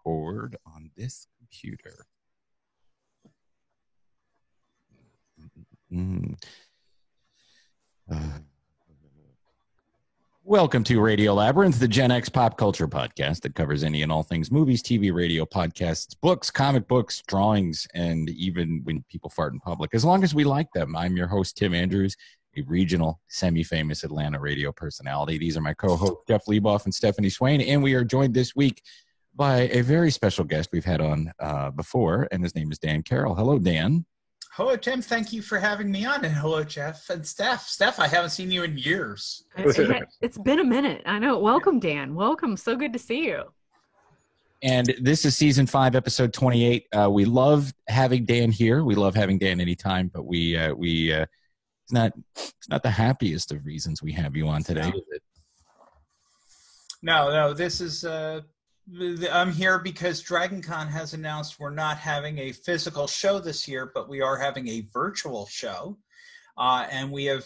record on this computer. Welcome to Radio Labyrinth, the Gen X pop culture podcast that covers any and all things movies, TV, radio, podcasts, books, comic books, drawings, and even when people fart in public, as long as we like them. I'm your host, Tim Andrews, a regional, semi-famous Atlanta radio personality. These are my co-hosts, Jeff Leboff and Stephanie Swain, and we are joined this week by a very special guest we've had on before, and his name is Dan Carroll. Hello, Dan. Hello, Tim. Thank you for having me on. And hello, Jeff and Steph. Steph, I haven't seen you in years. It's been a minute. I know. Welcome, Dan. Welcome. So good to see you. And this is season 5, episode 28. We love having Dan here. We love having Dan anytime, but it's not the happiest of reasons we have you on today, is it? No. This is I'm here because DragonCon has announced we're not having a physical show this year, but we are having a virtual show. And we have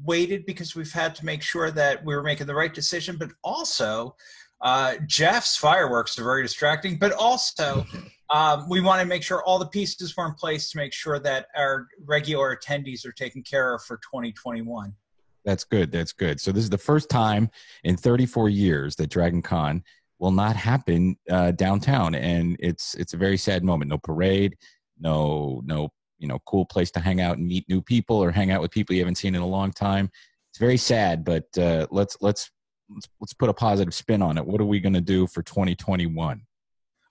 waited because we've had to make sure that we were making the right decision, but also Jeff's fireworks are very distracting, but also we want to make sure all the pieces were in place to make sure that our regular attendees are taken care of for 2021. That's good. That's good. So this is the first time in 34 years that DragonCon will not happen downtown, and it's a very sad moment. No parade, no cool place to hang out and meet new people or hang out with people you haven't seen in a long time. It's very sad, but let's put a positive spin on it. What are we going to do for 2021?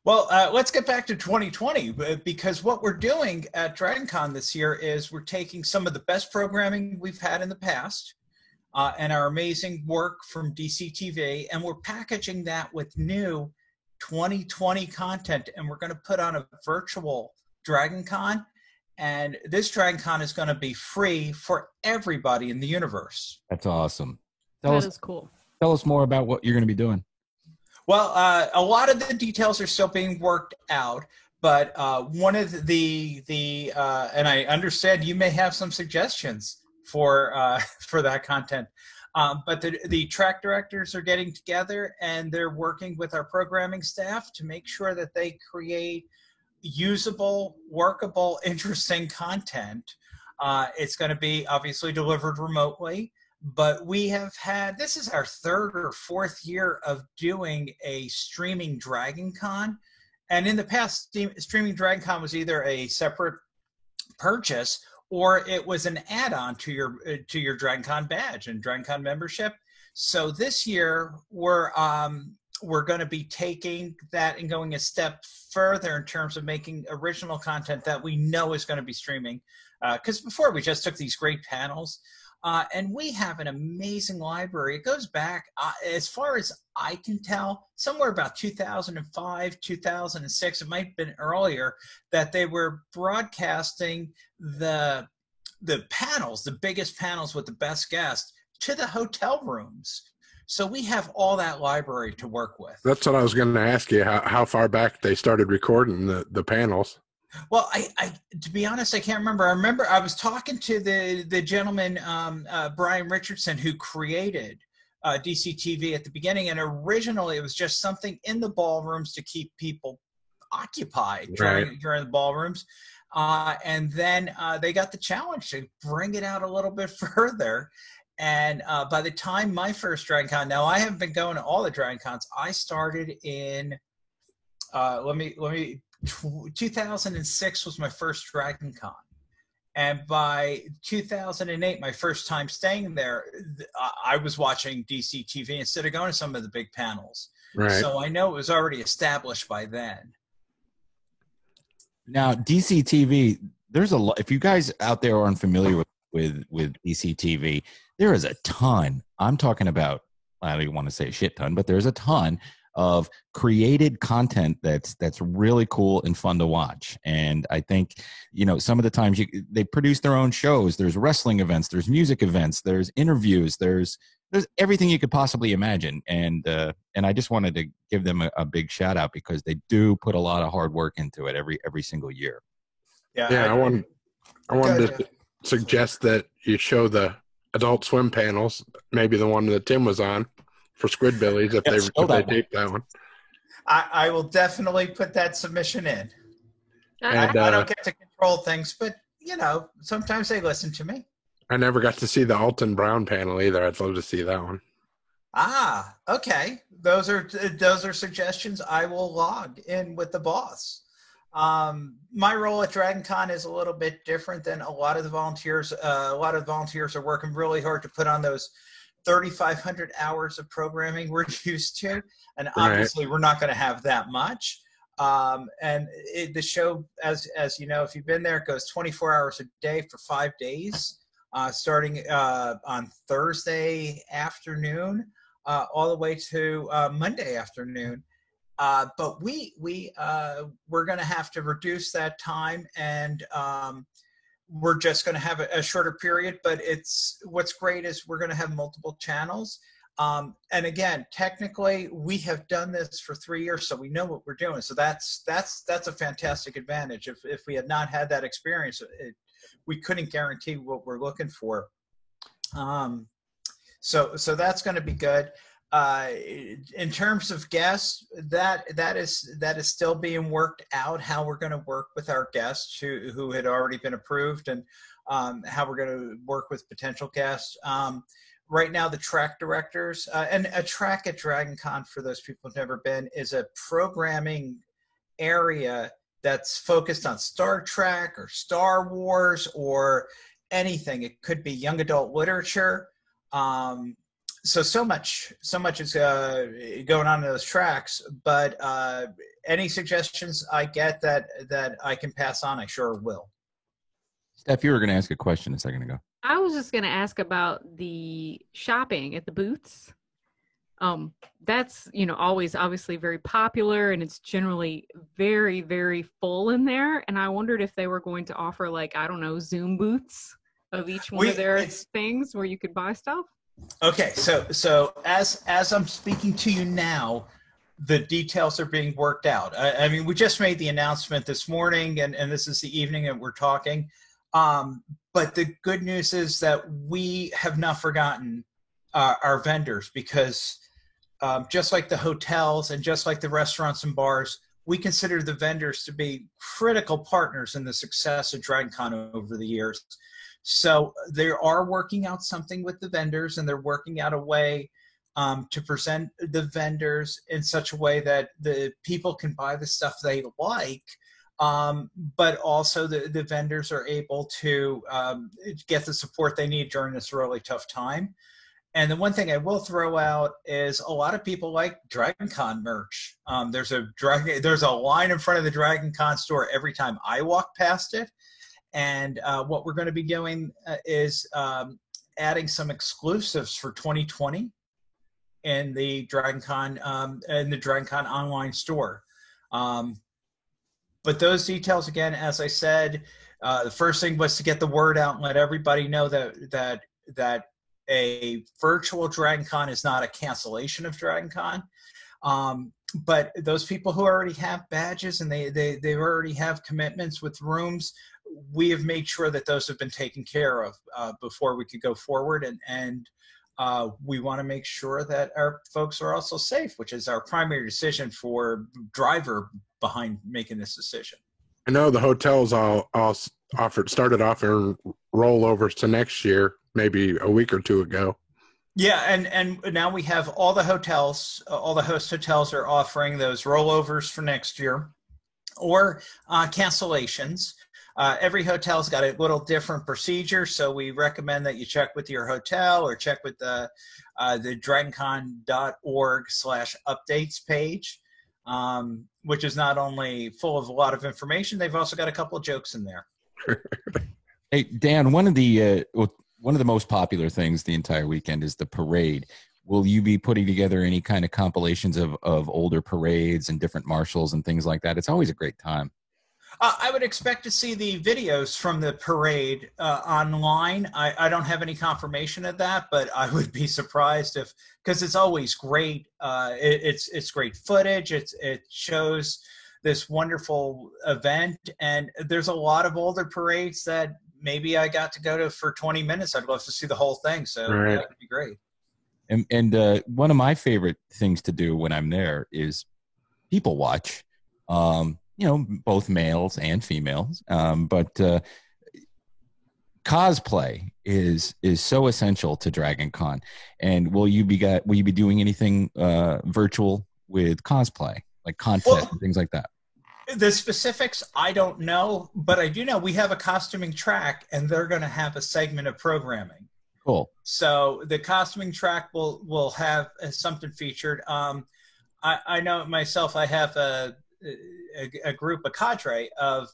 Well, let's get back to 2020, because what we're doing at DragonCon this year is we're taking some of the best programming we've had in the past, and our amazing work from DCTV, and we're packaging that with new 2020 content, and we're going to put on a virtual DragonCon, and this DragonCon is going to be free for everybody in the universe. That's awesome. That is cool. Tell us more about what you're going to be doing. Well, a lot of the details are still being worked out, but one of the and I understand you may have some suggestions for that content. But the track directors are getting together and they're working with our programming staff to make sure that they create usable, workable, interesting content. It's going to be obviously delivered remotely, but we have had, this is our 3rd or 4th year of doing a streaming DragonCon. And in the past, streaming DragonCon was either a separate purchase or it was an add-on to your DragonCon badge and DragonCon membership. So this year we're going to be taking that and going a step further in terms of making original content that we know is going to be streaming. Because before we just took these great panels, and we have an amazing library. It goes back, as far as I can tell, somewhere about 2005, 2006, it might have been earlier, that they were broadcasting the panels, the biggest panels with the best guests, to the hotel rooms. So we have all that library to work with. That's what I was going to ask you, how far back they started recording the panels. Well, I to be honest, I can't remember. I remember I was talking to the gentleman, Brian Richardson, who created DCTV at the beginning, and originally it was just something in the ballrooms to keep people occupied during the ballrooms. And then they got the challenge to bring it out a little bit further. And by the time my first DragonCon, now I haven't been going to all the DragonCons. I started in, 2006 was my first DragonCon. And by 2008, my first time staying there, I was watching DCTV instead of going to some of the big panels. Right. So I know it was already established by then. Now, DCTV, there's a lot. If you guys out there aren't familiar with DCTV, there is a ton. I'm talking about, I don't want to say a shit ton, but there's a ton of created content that's really cool and fun to watch. And I think, some of the times they produce their own shows. There's wrestling events, there's music events, there's interviews, there's everything you could possibly imagine. And I just wanted to give them a big shout out because they do put a lot of hard work into it every single year. Yeah, I wanted to suggest that you show the Adult Swim panels, maybe the one that Tim was on for Squidbillies if they taped that one. I will definitely put that submission in. And I don't get to control things, but sometimes they listen to me. I never got to see the Alton Brown panel either. I'd love to see that one. Ah, okay. Those are suggestions I will log in with the boss. My role at DragonCon is a little bit different than a lot of the volunteers. A lot of the volunteers are working really hard to put on those 3,500 hours of programming we're used to, and obviously we're not going to have that much. The show, as you know, if you've been there, it goes 24 hours a day for 5 days, starting on Thursday afternoon all the way to Monday afternoon. But we're going to have to reduce that time, and we're just going to have a shorter period. But what's great is we're going to have multiple channels. And again, technically, we have done this for 3 years, so we know what we're doing. So that's a fantastic advantage. If we had not had that experience, we couldn't guarantee what we're looking for. So that's going to be good. In terms of guests, that is still being worked out, how we're going to work with our guests who had already been approved, and how we're going to work with potential guests. Right now, the track directors, and a track at DragonCon, for those people who've never been, is a programming area that's focused on Star Trek or Star Wars or anything. It could be young adult literature. So much is going on in those tracks, but any suggestions I get that I can pass on, I sure will. Steph, you were going to ask a question a second ago. I was just going to ask about the shopping at the booths. That's, always obviously very popular, and it's generally very, very full in there. And I wondered if they were going to offer, Zoom booths of each one of their things where you could buy stuff. Okay, so as I'm speaking to you now, the details are being worked out. I mean, we just made the announcement this morning, and this is the evening that we're talking. But the good news is that we have not forgotten our vendors, because just like the hotels and just like the restaurants and bars, we consider the vendors to be critical partners in the success of DragonCon over the years. So they are working out something with the vendors, and they're working out a way to present the vendors in such a way that the people can buy the stuff they like, but also the vendors are able to get the support they need during this really tough time. And the one thing I will throw out is a lot of people like DragonCon merch. There's a line in front of the DragonCon store every time I walk past it. And what we're going to be doing is adding some exclusives for 2020 in the DragonCon online store. But those details, again, as I said, the first thing was to get the word out and let everybody know that a virtual DragonCon is not a cancellation of DragonCon. But those people who already have badges and they already have commitments with rooms, we have made sure that those have been taken care of before we could go forward. And we want to make sure that our folks are also safe, which is our primary decision for driver behind making this decision. I know the hotels all started offering rollovers to next year, maybe a week or two ago. Yeah, and now we have all the hotels, all the host hotels are offering those rollovers for next year, or cancellations. Every hotel's got a little different procedure, so we recommend that you check with your hotel or check with the dragoncon.org/updates page, which is not only full of a lot of information, they've also got a couple of jokes in there. Hey, Dan, one of the most popular things the entire weekend is the parade. Will you be putting together any kind of compilations of older parades and different marshals and things like that? It's always a great time. I would expect to see the videos from the parade online. I don't have any confirmation of that, but I would be surprised because it's always great. It's great footage. It shows this wonderful event, and there's a lot of older parades that maybe I got to go to for 20 minutes. I'd love to see the whole thing, so right. That would be great. And one of my favorite things to do when I'm there is people watch, both males and females. But cosplay is so essential to Dragon Con. And will you be doing anything virtual with cosplay, like contests and things like that? The specifics, I don't know, but I do know we have a costuming track, and they're going to have a segment of programming. Cool. So the costuming track will have something featured. I know myself, I have a group, a cadre of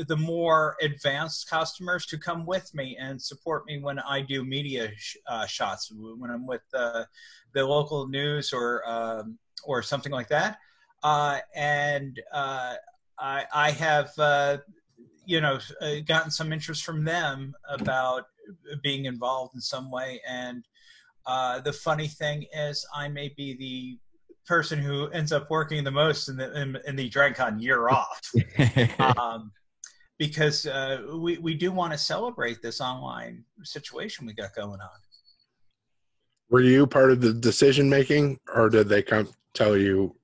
the more advanced costumers to come with me and support me when I do media shots, when I'm with the local news or something like that. I have, gotten some interest from them about being involved in some way. And the funny thing is, I may be the person who ends up working the most in the DragonCon year off, because we do want to celebrate this online situation we got going on. Were you part of the decision making, or did they come tell you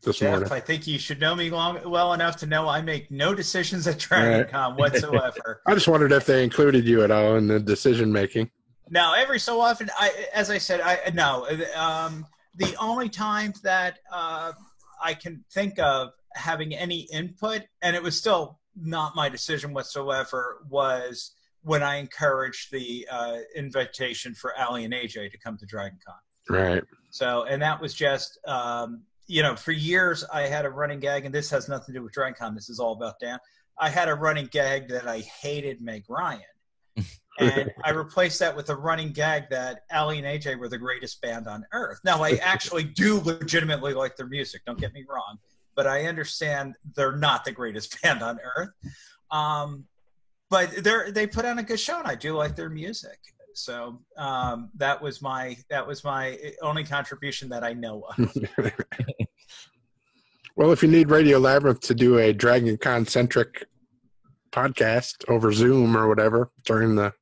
this morning? I think you should know me well enough to know I make no decisions at DragonCon whatsoever. I just wondered if they included you at all in the decision making. Now, every so often, as I said, the only time that I can think of having any input, and it was still not my decision whatsoever, was when I encouraged the invitation for Ali and AJ to come to DragonCon. Right. So, and that was just, for years I had a running gag, and this has nothing to do with DragonCon. This is all about Dan. I had a running gag that I hated Meg Ryan. And I replaced that with a running gag that Ali and AJ were the greatest band on earth. Now, I actually do legitimately like their music. Don't get me wrong. But I understand they're not the greatest band on earth. But they put on a good show, and I do like their music. So that was my only contribution that I know of. Well, if you need Radio Labyrinth to do a DragonCon-centric podcast over Zoom or whatever during the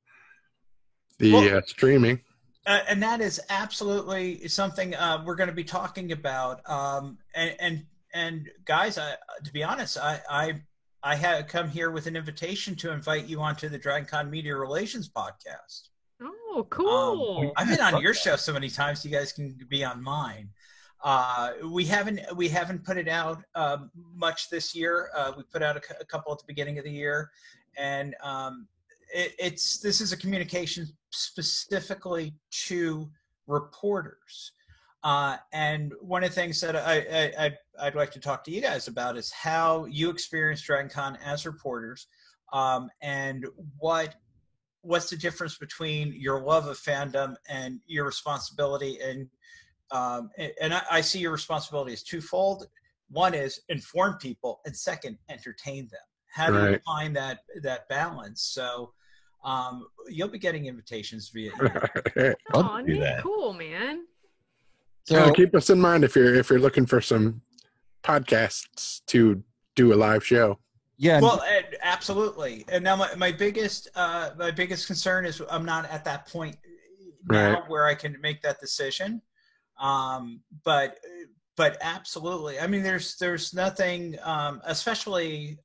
streaming. And that is absolutely something we're going to be talking about. And guys, to be honest, I had come here with an invitation to invite you onto the DragonCon Media Relations podcast. Oh, cool! I've been on your show so many times. You guys can be on mine. We haven't put it out much this year. We put out a couple at the beginning of the year, and this is a communication specifically to reporters. And one of the things that I'd like to talk to you guys about is how you experience DragonCon as reporters, and what's the difference between your love of fandom and your responsibility. And I see your responsibility as twofold. One is inform people, and second, entertain them. How do you find that balance? So you'll be getting invitations via email. Oh, cool, man. So keep us in mind if you're looking for some podcasts to do a live show. Yeah. Well, absolutely. And now my biggest concern is I'm not at that point now where I can make that decision. But absolutely. I mean, there's nothing, especially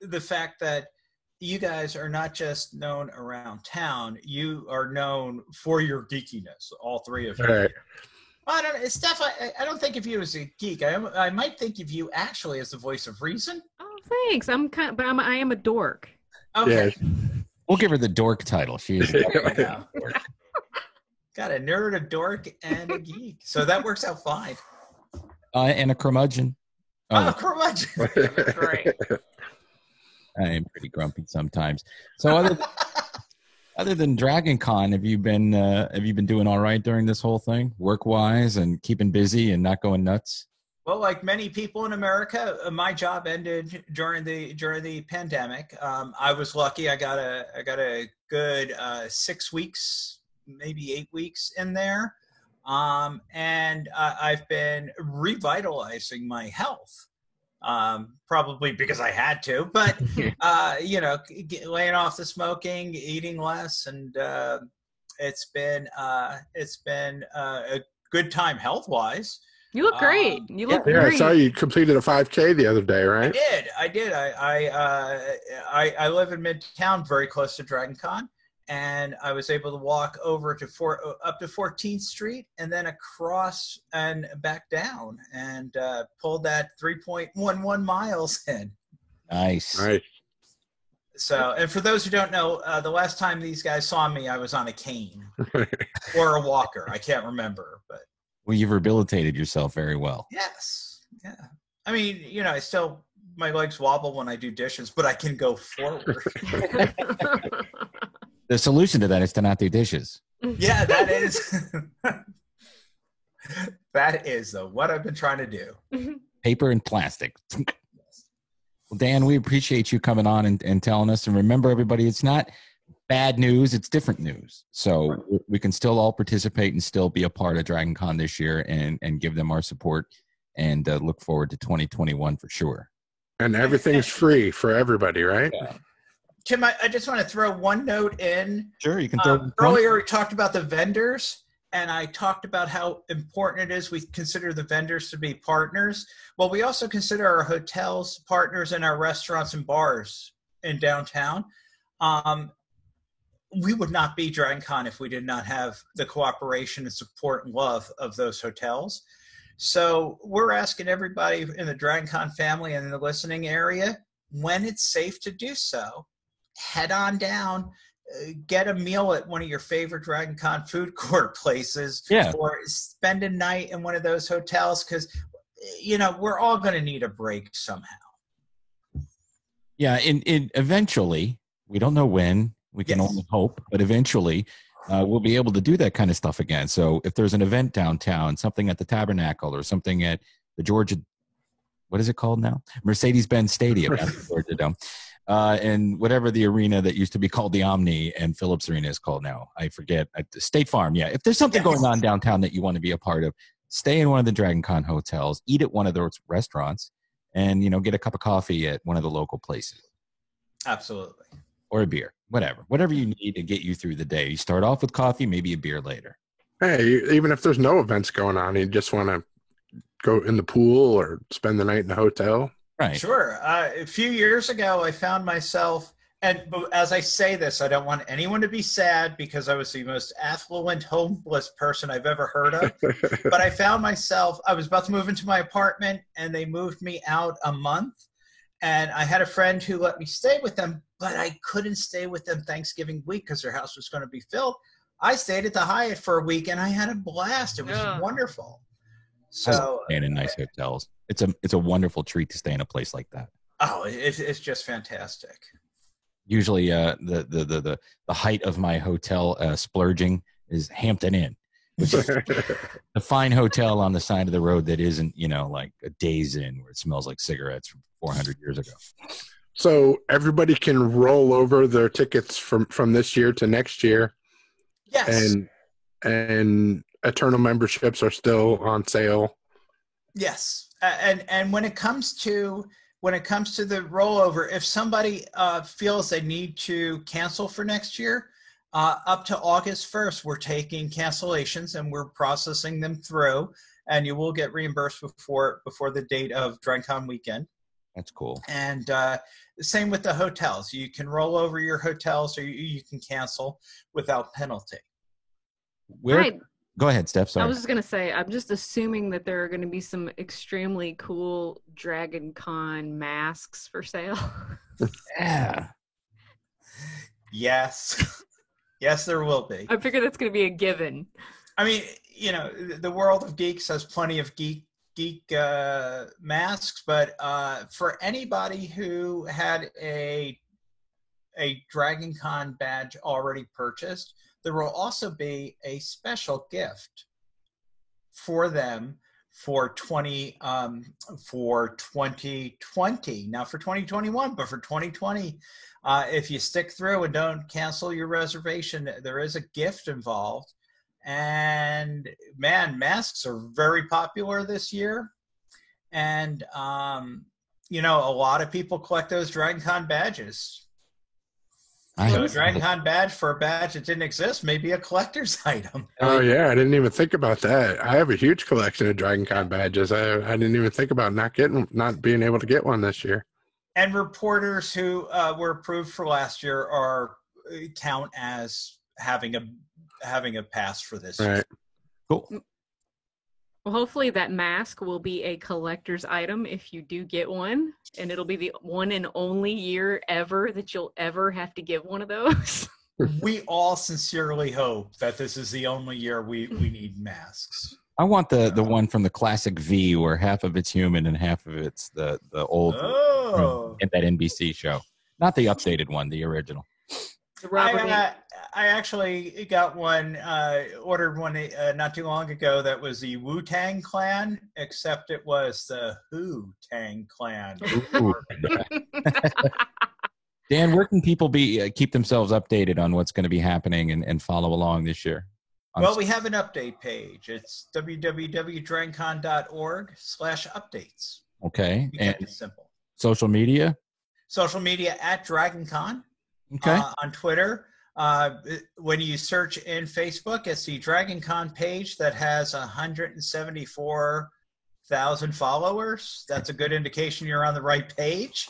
the fact that you guys are not just known around town. You are known for your geekiness, all three of you. Right. Well, Steph, I don't think of you as a geek. I might think of you actually as the voice of reason. Oh, thanks. I am a dork. Okay. Yeah. We'll give her the dork title. She's got a nerd, a dork, and a geek. So that works out fine. And a curmudgeon. Oh, curmudgeon. Great. I am pretty grumpy sometimes. So other than DragonCon, have you been doing all right during this whole thing, work-wise, and keeping busy and not going nuts? Well, like many people in America, my job ended during the pandemic. I was lucky; I got a good 6 weeks, maybe 8 weeks in there, and I've been revitalizing my health. Probably because I had to, but laying off the smoking, eating less, and it's been a good time health-wise. You look great. You look Yeah, I great. saw you completed a 5K the other day, right? I did. I live in Midtown, very close to Dragon Con, and I was able to walk over to up to 14th Street and then across and back down, and pulled that 3.11 miles in. Nice. Nice. So, and for those who don't know, the last time these guys saw me, I was on a cane or a walker. I can't remember, but Well, you've rehabilitated yourself very well. yes, yeah. I mean, I still, my legs wobble when I do dishes, but I can go forward. The solution to that is to not do dishes. Yeah, that is that is what I've been trying to do. Paper and plastic. Well, Dan, we appreciate you coming on and telling us. And remember, everybody, it's not bad news, it's different news. So we can still all participate and still be a part of Dragon Con this year and give them our support and look forward to 2021 for sure. And everything's free for everybody, right? Yeah. Tim, I just want to throw one note in. Sure, you can throw earlier we talked about the vendors, and I talked about how important it is we consider the vendors to be partners. Well, we also consider our hotels partners and our restaurants and bars in downtown. We would not be Dragon Con if we did not have the cooperation and support and love of those hotels. So we're asking everybody in the Dragon Con family and in the listening area, when it's safe to do so, head on down, get a meal at one of your favorite Dragon Con food court places, or spend a night in one of those hotels, because we're all going to need a break somehow. Yeah, and eventually, we don't know when, we can only hope, but eventually we'll be able to do that kind of stuff again. So if there's an event downtown, something at the Tabernacle or something at the Georgia, what is it called now? Mercedes-Benz Stadium at the Georgia Dome. And whatever the arena that used to be called the Omni and Phillips Arena is called now. I forget. State Farm, yeah. If there's something going on downtown that you want to be a part of, stay in one of the Dragon Con hotels, eat at one of those restaurants, and, get a cup of coffee at one of the local places. Absolutely. Or a beer, whatever you need to get you through the day. You start off with coffee, maybe a beer later. Hey, even if there's no events going on, you just want to go in the pool or spend the night in the hotel. Right. Sure. A few years ago, I found myself, and as I say this, I don't want anyone to be sad because I was the most affluent homeless person I've ever heard of. But I found myself, I was about to move into my apartment, and they moved me out a month. And I had a friend who let me stay with them, but I couldn't stay with them Thanksgiving week because their house was going to be filled. I stayed at the Hyatt for a week, and I had a blast. It was wonderful. So, and in nice hotels, it's a wonderful treat to stay in a place like that. Oh, it's just fantastic. Usually, the height of my hotel splurging is Hampton Inn, which is a fine hotel on the side of the road that isn't, like a Days Inn where it smells like cigarettes from 400 years ago. So everybody can roll over their tickets from this year to next year. Yes. And Eternal memberships are still on sale. Yes. And when it comes to the rollover, if somebody feels they need to cancel for next year, up to August 1st, we're taking cancellations and we're processing them through, and you will get reimbursed before the date of Dragon Con weekend. That's cool. And same with the hotels. You can roll over your hotels, or you can cancel without penalty. Go ahead, Steph. Sorry. I was just going to say, I'm just assuming that there are going to be some extremely cool Dragon Con masks for sale. Yeah. Yes. Yes, there will be. I figure that's going to be a given. I mean, the world of geeks has plenty of geek masks, but for anybody who had a Dragon Con badge already purchased, there will also be a special gift for them for 2020, not for 2021, but for 2020. If you stick through and don't cancel your reservation, there is a gift involved. And man, masks are very popular this year. And, a lot of people collect those Dragon Con badges. So a Dragon Con badge for a badge that didn't exist may be a collector's item. Oh yeah, I didn't even think about that. I have a huge collection of Dragon Con badges. I didn't even think about not being able to get one this year. And reporters who were approved for last year are count as having a pass for this year. Right. Cool. Well, hopefully that mask will be a collector's item if you do get one, and it'll be the one and only year ever that you'll ever have to give one of those. We all sincerely hope that this is the only year we need masks. I want the one from the classic V, where half of it's human and half of it's the old in that NBC show, not the updated one, the original. I actually got one, ordered one not too long ago that was the Wu-Tang Clan, except it was the Who-Tang Clan. Dan, where can people keep themselves updated on what's going to be happening and follow along this year? Well, we have an update page. It's www.dragoncon.org/updates. Okay. And it's simple. Social media? Social media at DragonCon. Okay. On Twitter. When you search in Facebook, it's the DragonCon page that has 174,000 followers. That's a good indication you're on the right page.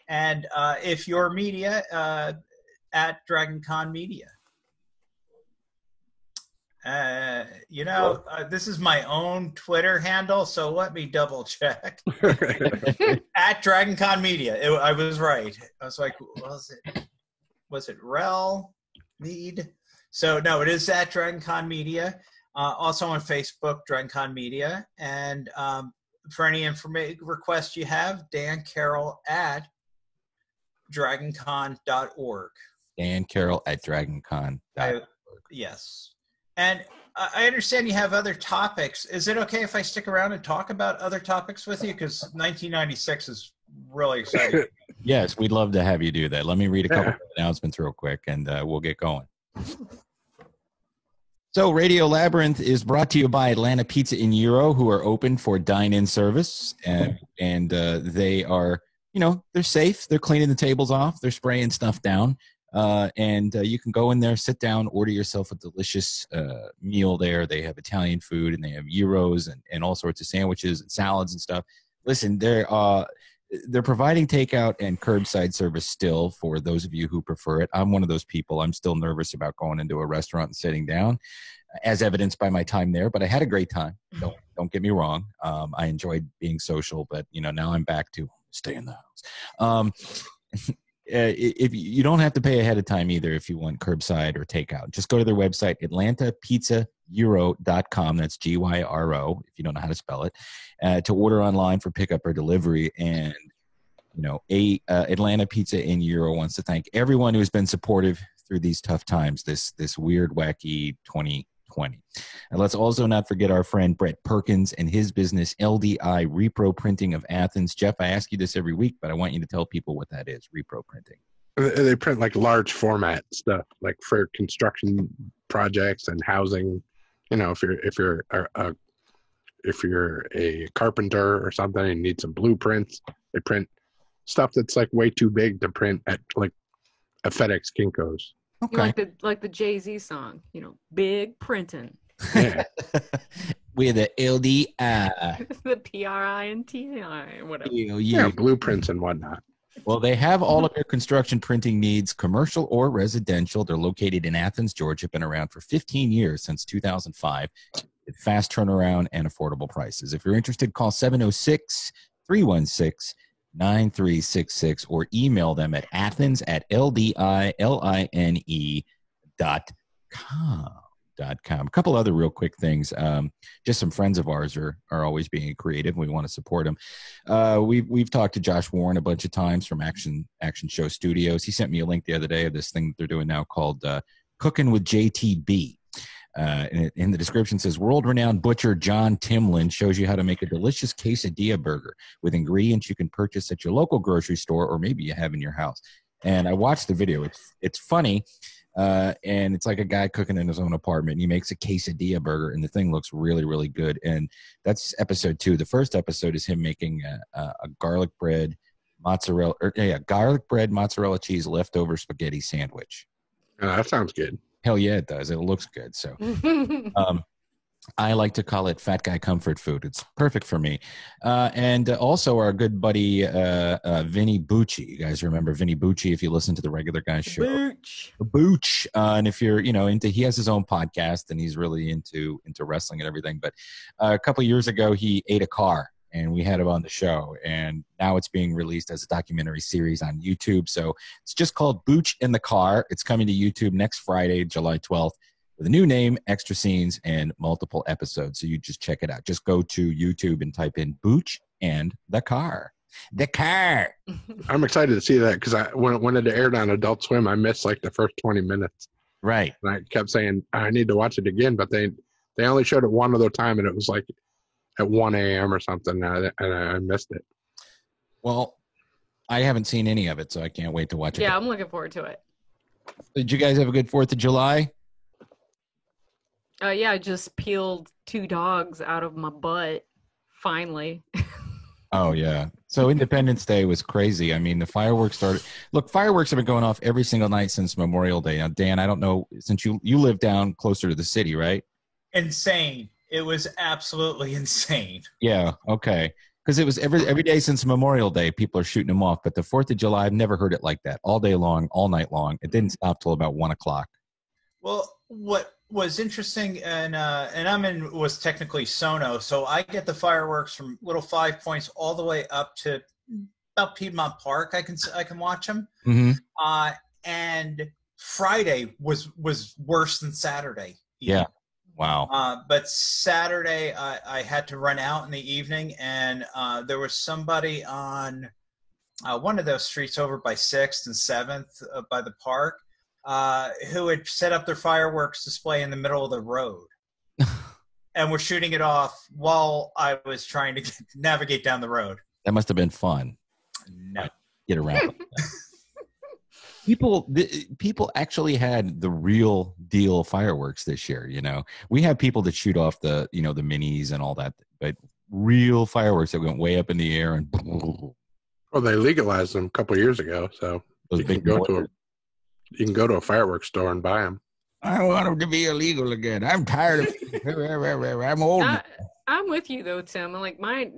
And if you're media, at DragonCon Media. This is my own Twitter handle, so let me double check. At DragonCon Media. I was right. I was like, was it Rel Mead? So no, it is at DragonCon Media. Also on Facebook, DragonCon Media. And for any requests you have, Dan Carroll at DragonCon.org. Dan Carroll at DragonCon.org. Yes. And I understand you have other topics. Is it okay if I stick around and talk about other topics with you? Because 1996 is really exciting. Yes, we'd love to have you do that. Let me read a couple of announcements real quick, and we'll get going. So Radio Labyrinth is brought to you by Atlanta Pizza in Euro, who are open for dine-in service. And they are, they're safe. They're cleaning the tables off. They're spraying stuff down. And you can go in there, sit down, order yourself a delicious meal there. They have Italian food, and they have gyros and all sorts of sandwiches and salads and stuff. Listen, they're providing takeout and curbside service still for those of you who prefer it. I'm one of those people. I'm still nervous about going into a restaurant and sitting down, as evidenced by my time there. But I had a great time. Don't get me wrong. I enjoyed being social, but now I'm back to stay in the house. If you don't have to pay ahead of time either if you want curbside or takeout. Just go to their website, AtlantaPizzaEuro.com. That's GYRO, if you don't know how to spell it, to order online for pickup or delivery. And, Atlanta Pizza in Euro wants to thank everyone who's been supportive through these tough times, this weird, wacky 2020. And let's also not forget our friend Brett Perkins and his business, LDI Repro Printing of Athens. Jeff, I ask you this every week, but I want you to tell people what that is, repro printing. They print like large format stuff, like for construction projects and housing. If you're a carpenter or something and need some blueprints, they print stuff that's like way too big to print at like a FedEx Kinko's. Okay. Like the Jay-Z song, big printing. Yeah. With the LDI. The PRINTI, whatever. Yeah, blueprints and whatnot. Well, they have all of your construction printing needs, commercial or residential. They're located in Athens, Georgia, been around for 15 years, since 2005. Fast turnaround and affordable prices. If you're interested, call 706-316-9366 or email them at athens@ldine.com. A couple other real quick things. Just some friends of ours are always being creative. We want to support them. We've talked to Josh Warren a bunch of times from Action Show Studios. He sent me a link the other day of this thing that they're doing now called Cooking with JTB. In the description says, world-renowned butcher John Timlin shows you how to make a delicious quesadilla burger with ingredients you can purchase at your local grocery store or maybe you have in your house. And I watched the video. It's funny. And it's like a guy cooking in his own apartment. And he makes a quesadilla burger, and the thing looks really, really good. And that's episode 2. The first episode is him making a garlic bread mozzarella, garlic bread, mozzarella cheese, leftover spaghetti sandwich. That sounds good. Hell yeah, it does. It looks good. So, I like to call it fat guy comfort food. It's perfect for me. And also our good buddy, Vinny Bucci. You guys remember Vinny Bucci if you listen to the regular guys show. Booch. And if you're, he has his own podcast and he's really into wrestling and everything. But a couple of years ago, he ate a car and we had him on the show. And now it's being released as a documentary series on YouTube. So it's just called Booch in the Car. It's coming to YouTube next Friday, July 12th. With a new name, extra scenes, and multiple episodes. So you just check it out. Just go to YouTube and type in Booch and the Car. The Car. I'm excited to see that because when it aired on Adult Swim, I missed like the first 20 minutes. Right. And I kept saying, I need to watch it again, but they only showed it one other time, and it was like at 1 a.m. or something, and I missed it. Well, I haven't seen any of it, so I can't wait to watch it. Yeah, I'm looking forward to it. Did you guys have a good 4th of July? Yeah, I just peeled 2 dogs out of my butt, finally. Oh, yeah. So Independence Day was crazy. I mean, the fireworks started. Look, fireworks have been going off every single night since Memorial Day. Now, Dan, I don't know, since you live down closer to the city, right? Insane. It was absolutely insane. Yeah, okay. Because it was every day since Memorial Day, people are shooting them off. But the 4th of July, I've never heard it like that. All day long, all night long. It didn't stop till about 1 o'clock. Well, what was interesting, and I'm was technically Sono, so I get the fireworks from Little Five Points all the way up to about Piedmont Park. I can watch them. Mm-hmm. And Friday was worse than Saturday. Yeah. Wow. But Saturday I had to run out in the evening, and there was somebody on one of those streets over by 6th and 7th by the park. Who had set up their fireworks display in the middle of the road and were shooting it off while I was trying to navigate down the road. That must have been fun. No. Get around. People actually had the real deal fireworks this year. We have people that shoot off the the minis and all that, but real fireworks that went way up in the air and. Well, they legalized them a couple of years ago, so you can go to a fireworks store and buy them. I want them to be illegal again. I'm tired of I'm old. I'm with you though, Tim. Like my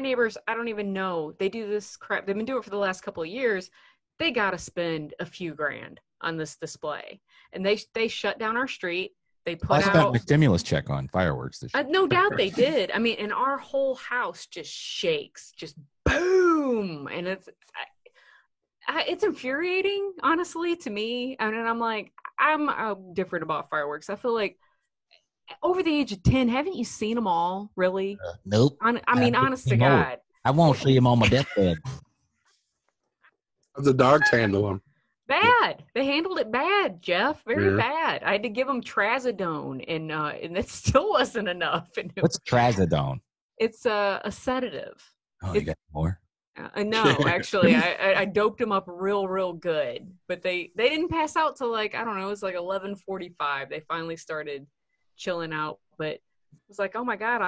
neighbors, I don't even know. They do this crap. They've been doing it for the last couple of years. They got to spend a few grand on this display. And they shut down our street. They put out spent my stimulus check on fireworks this year. No doubt they did. I mean, and our whole house just shakes, just boom. And it's infuriating, honestly, to me. And I'm like, I'm different about fireworks. I feel like over the age of 10, haven't you seen them all, really? Nope. I mean, honest to God. I won't see them on my deathbed. The dogs handle them. Bad. They handled it bad, Jeff. Very bad. I had to give them trazodone, and it still wasn't enough. What's trazodone? It's a sedative. Oh, you got more? No, actually, I doped them up real good, but they didn't pass out till like, I don't know, it was like 11:45. They finally started chilling out, but it was like, oh my God,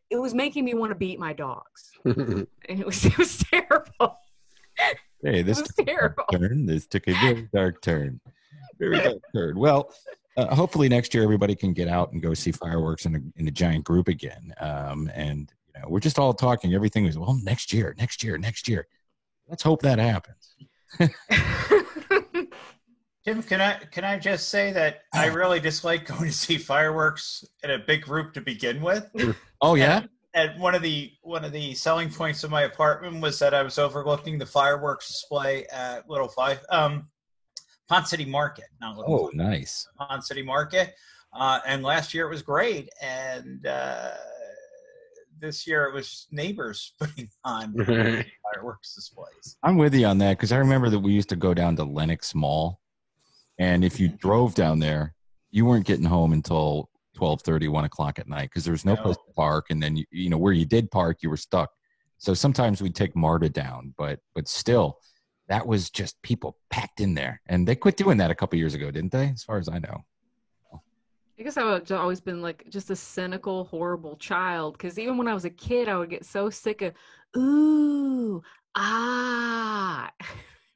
it was making me want to beat my dogs, and it was terrible. Hey, this took terrible. This took a very dark turn. Very dark turn. Well, hopefully next year everybody can get out and go see fireworks in a giant group again, and. We're just all talking. Everything is, well, next year. Let's hope that happens. Tim, can I just say that I really dislike going to see fireworks in a big group to begin with? Oh yeah. And one of the selling points of my apartment was that I was overlooking the fireworks display at Pond City Market. Not Little Five, nice. Pond City Market, and last year it was great, and. This year it was neighbors putting on fireworks displays. I'm with you on that because I remember that we used to go down to Lenox Mall, and if you drove down there, you weren't getting home until 12:30, 1 o'clock at night because there was no place to park, and then where you did park, you were stuck. So sometimes we'd take MARTA down, but still, that was just people packed in there, and they quit doing that a couple years ago, didn't they? As far as I know. I guess I've always been like just a cynical, horrible child. Because even when I was a kid, I would get so sick of, ooh,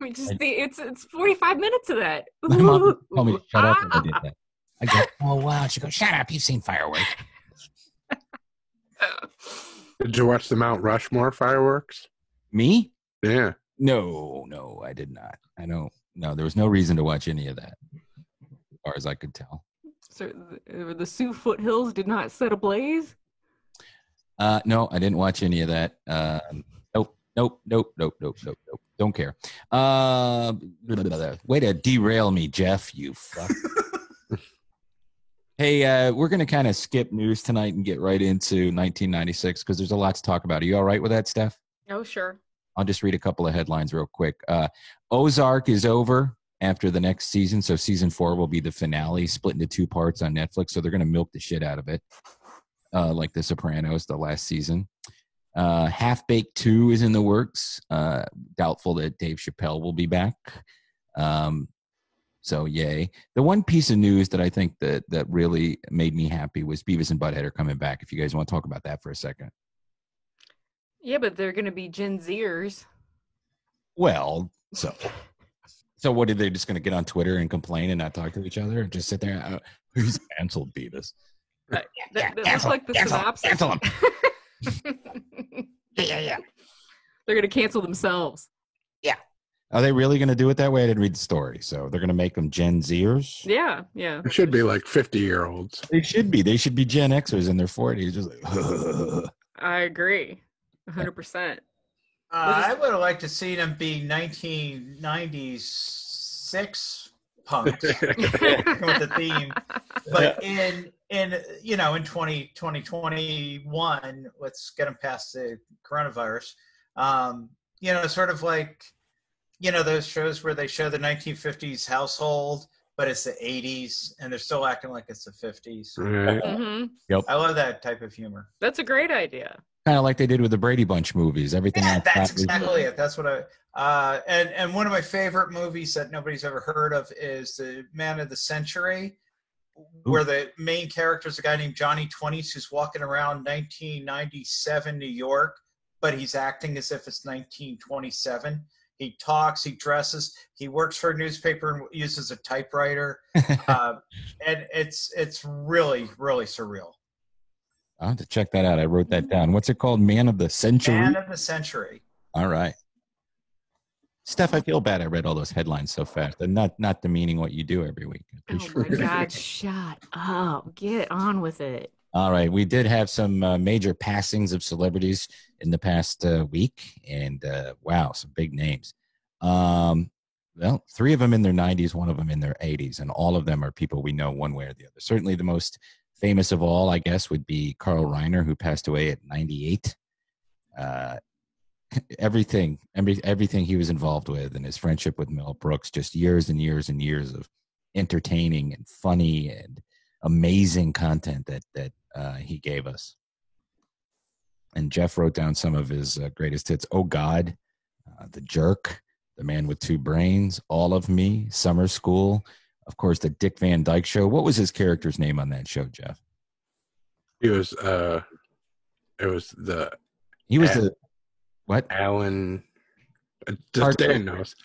We just it's 45 minutes of that. My mom told me to shut up when I did that. I go, oh wow. She goes, shut up. You've seen fireworks. Did you watch the Mount Rushmore fireworks? Me? Yeah. No, I did not. I don't. No, there was no reason to watch any of that, as far as I could tell. So the Sioux foothills did not set ablaze? No, I didn't watch any of that. Nope. Don't care. Way to derail me, Jeff, you fuck. Hey, we're going to kind of skip news tonight and get right into 1996 because there's a lot to talk about. Are you all right with that, Steph? Oh, sure. I'll just read a couple of headlines real quick. Ozark is over after the next season, so season 4 will be the finale, split into 2 parts on Netflix, so they're going to milk the shit out of it, like The Sopranos, the last season. Half-Baked 2 is in the works. Doubtful that Dave Chappelle will be back. So yay. The one piece of news that I think that really made me happy was Beavis and Butthead are coming back. If you guys want to talk about that for a second. Yeah, but they're going to be Gen Zers. Well, so what are they just going to get on Twitter and complain and not talk to each other and just sit there? Who's canceled Beavis? That looks like the synopsis. Cancel him. Yeah. They're going to cancel themselves. Yeah. Are they really going to do it that way? I didn't read the story. So they're going to make them Gen Zers? Yeah. It should be like 50-year-olds. They should be. They should be Gen Xers in their 40s. Just like, I agree. 100%. I would have liked to see them be 1996 punks with the theme, but in 2021, let's get them past the coronavirus. Sort of like those shows where they show the 1950s household, but it's the 80s, and they're still acting like it's the 50s. Right. Mm-hmm. Yep. I love that type of humor. That's a great idea. Kind of like they did with the Brady Bunch movies. Everything. Yeah, that's exactly it. That's what and one of my favorite movies that nobody's ever heard of is The Man of the Century, where the main character is a guy named Johnny 20s who's walking around 1997 New York, but he's acting as if it's 1927. He talks, he dresses, he works for a newspaper and uses a typewriter, and it's really, really surreal. I'll have to check that out. I wrote that down. What's it called? Man of the Century? Man of the Century. All right. Steph, I feel bad I read all those headlines so fast. And not demeaning what you do every week. Oh my God, shut up. Get on with it. All right. We did have some major passings of celebrities in the past week. And wow, some big names. Well, 3 of them in their 90s, 1 of them in their 80s. And all of them are people we know one way or the other. Certainly the most famous of all, I guess, would be Carl Reiner, who passed away at 98. Everything he was involved with and his friendship with Mel Brooks, just years and years and years of entertaining and funny and amazing content that he gave us. And Jeff wrote down some of his greatest hits. Oh God, The Jerk, The Man with Two Brains, All of Me, Summer School, of course, the Dick Van Dyke Show. What was his character's name on that show, Jeff? He was the what? Alan. Just Dan knows.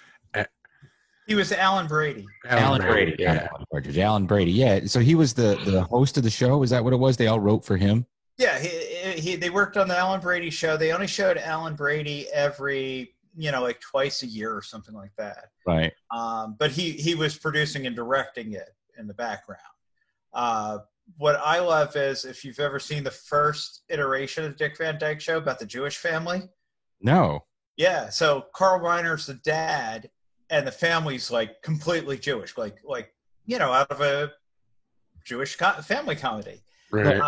He was Alan Brady. Alan Brady. Yeah. Alan Brady. Yeah. So he was the host of the show. Is that what it was? They all wrote for him? Yeah. They worked on the Alan Brady show. They only showed Alan Brady every, like twice a year or something like that. Right. But he was producing and directing it in the background. What I love is if you've ever seen the first iteration of the Dick Van Dyke Show about the Jewish family. No. Yeah. So Carl Reiner's the dad, and the family's like completely Jewish, like out of a Jewish family comedy. Right.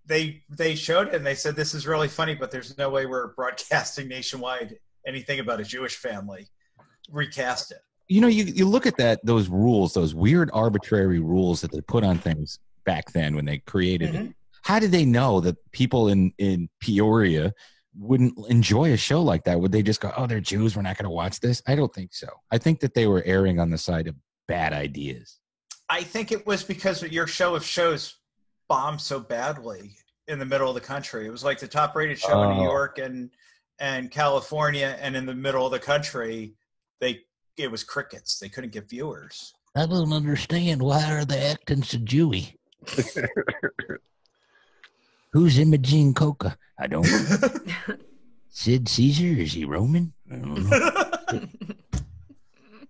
They showed it and they said, this is really funny, but there's no way we're broadcasting nationwide anything about a Jewish family. Recast it. You look at those rules, those weird arbitrary rules that they put on things back then when they created it. How did they know that people in Peoria wouldn't enjoy a show like that? Would they just go, oh, they're Jews, we're not going to watch this? I don't think so. I think that they were erring on the side of bad ideas. I think it was because your show of shows bombed so badly in the middle of the country. It was like the top rated show in New York and and California, and in the middle of the country, it was crickets. They couldn't get viewers. I don't understand. Why are they acting so Jewy? Who's Imogene Coca? I don't know. Sid Caesar? Is he Roman? I don't know.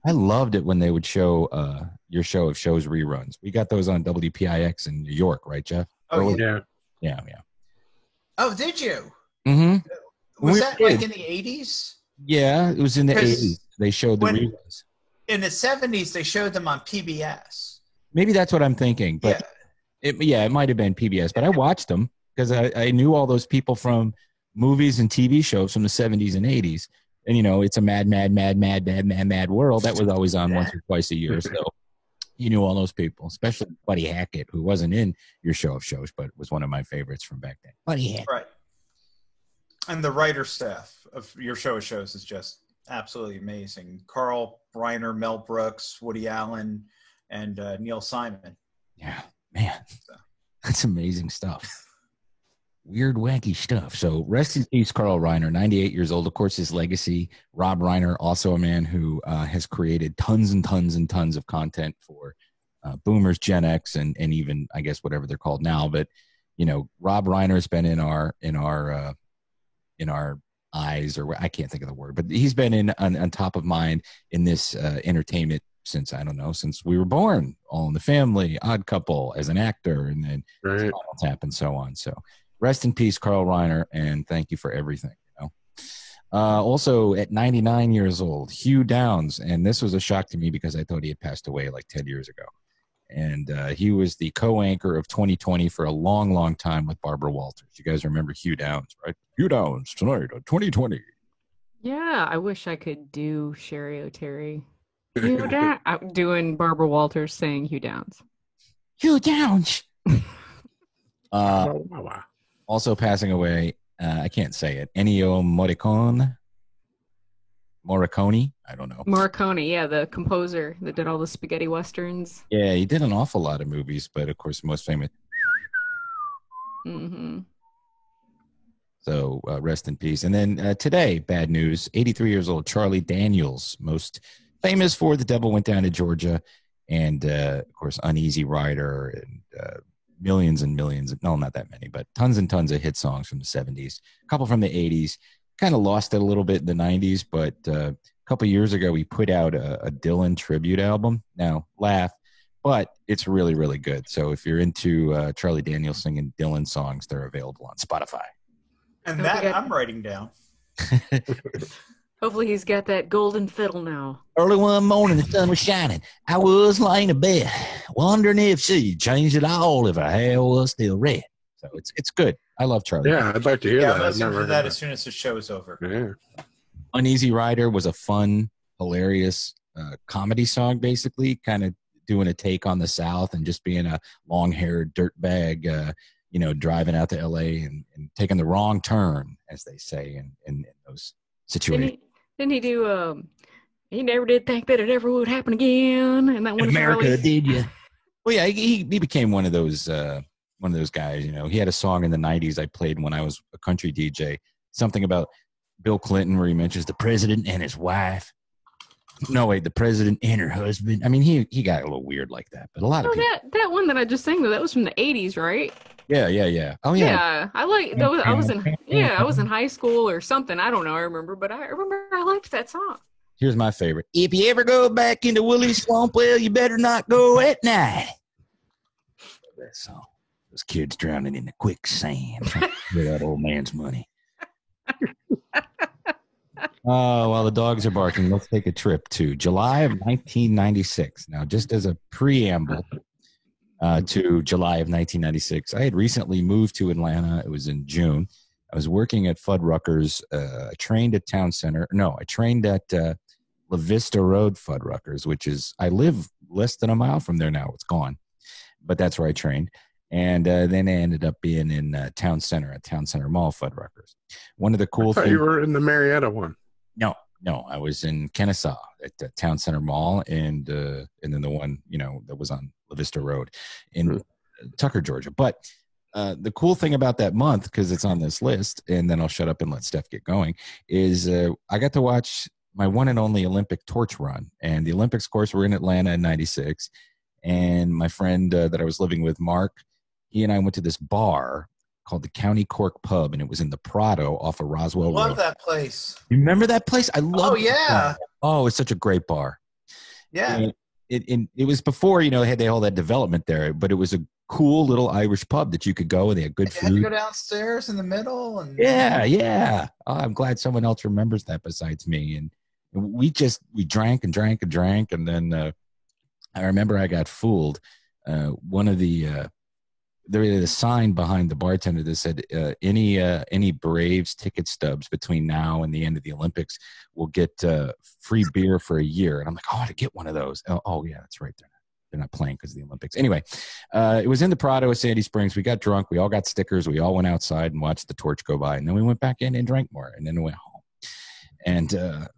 I loved it when they would show your show of shows reruns. We got those on WPIX in New York, right, Jeff? Oh, Yeah. yeah. Oh, did you? Mm-hmm. Was that like in the 80s? Yeah, it was in the 80s. They showed the reruns. In the 70s, they showed them on PBS. Maybe that's what I'm thinking. But it might have been PBS. But I watched them because I knew all those people from movies and TV shows from the 70s and 80s. And, you know, it's a mad world. That was always on once or twice a year. So you knew all those people, especially Buddy Hackett, who wasn't in your show of shows, but was one of my favorites from back then. Buddy Hackett. Right. And the writer staff of your show of shows is just absolutely amazing. Carl Reiner, Mel Brooks, Woody Allen, and Neil Simon. Yeah, man. That's amazing stuff. Weird, wacky stuff. So rest in peace, Carl Reiner, 98 years old. Of course, his legacy, Rob Reiner, also a man who has created tons and tons and tons of content for boomers, Gen X, and even, I guess, whatever they're called now. But, you know, Rob Reiner has been in our eyes, or I can't think of the word, but he's been on top of mind in this entertainment since we were born. All in the Family, Odd Couple, as an actor, and then Spinal Tap and so on. So rest in peace, Carl Reiner, and thank you for everything. You know, also at 99 years old, Hugh Downs, and this was a shock to me because I thought he had passed away like 10 years ago. And he was the co-anchor of 2020 for a long, long time with Barbara Walters. You guys remember Hugh Downs, right? Hugh Downs tonight on 2020. Yeah, I wish I could do Sherry O'Terry. Hugh Downs. I'm doing Barbara Walters saying Hugh Downs. Hugh Downs. Also passing away, I can't say it, Ennio Morricone. I don't know. Morricone, yeah, the composer that did all the spaghetti westerns. Yeah, he did an awful lot of movies, but of course, most famous. Mm-hmm. So rest in peace. And then today, bad news, 83 years old, Charlie Daniels, most famous for The Devil Went Down to Georgia, and of course, Uneasy Rider, and millions and millions, no, not that many, but tons and tons of hit songs from the 70s, a couple from the 80s. Kind of lost it a little bit in the 90s, but a couple years ago, we put out a Dylan tribute album. Now, laugh, but it's really, really good. So if you're into Charlie Daniels singing Dylan songs, they're available on Spotify. And that I'm writing down. Hopefully he's got that golden fiddle now. Early one morning, the sun was shining. I was lying in bed, wondering if she'd changed it all, if her hair was still red. So it's good. I love Charlie. Yeah, I'd like to hear that. I'll listen to that as soon as the show's over. Yeah. Uneasy Rider was a fun, hilarious comedy song, basically, kind of doing a take on the South and just being a long-haired dirtbag, driving out to L.A. and taking the wrong turn, as they say, in those situations. Didn't he do, he never did think that it ever would happen again? And that one America, did you? Well, yeah, he became one of those guys. You know, he had a song in the 90s I played when I was a country DJ, something about Bill Clinton where he mentions the president and his wife. No, wait, the president and her husband. I mean, he got a little weird like that, but a lot of people. That one that I just sang, though, that was from the 80s, right? Yeah. Oh, yeah. Yeah, I like that. I was in high school or something. I don't know. I remember, but I remember I liked that song. Here's my favorite. If you ever go back into Willie's Swamp, well, you better not go at night. That song. Those kids drowning in the quicksand trying to get that old man's money. While the dogs are barking, let's take a trip to July of 1996. Now, just as a preamble to July of 1996, I had recently moved to Atlanta. It was in June. I was working at Fuddruckers. I trained at Town Center. No, I trained at La Vista Road Fuddruckers, which is, I live less than a mile from there now. It's gone. But that's where I trained. And then I ended up being in Town Center at Town Center Mall Fuddruckers. One of the cool things. You were in the Marietta one. No, I was in Kennesaw at the Town Center Mall, and then the one that was on La Vista Road in Tucker, Georgia. But The cool thing about that month, because it's on this list, and then I'll shut up and let Steph get going, is I got to watch my one and only Olympic torch run. And the Olympics, of course, were in Atlanta in 96. And my friend that I was living with, Mark, he and I went to this bar called the County Cork Pub, and it was in the Prado off of Roswell Love Road. that place. You remember that place? I love it. Yeah. Oh, it's such a great bar. Yeah. And it was before, they had all that development there, but it was a cool little Irish pub that you could go, and they had good You had to food. go downstairs in the middle. And Yeah. Oh, I'm glad someone else remembers that besides me. And we drank and drank and drank. And then I remember I got fooled. One of there was a sign behind the bartender that said, any Braves ticket stubs between now and the end of the Olympics will get free beer for a year. And I'm like, I ought to get one of those. Oh yeah, that's right. They're not playing because of the Olympics. Anyway, it was in the Prado of Sandy Springs. We got drunk. We all got stickers. We all went outside and watched the torch go by. And then we went back in and drank more. And then we went home. And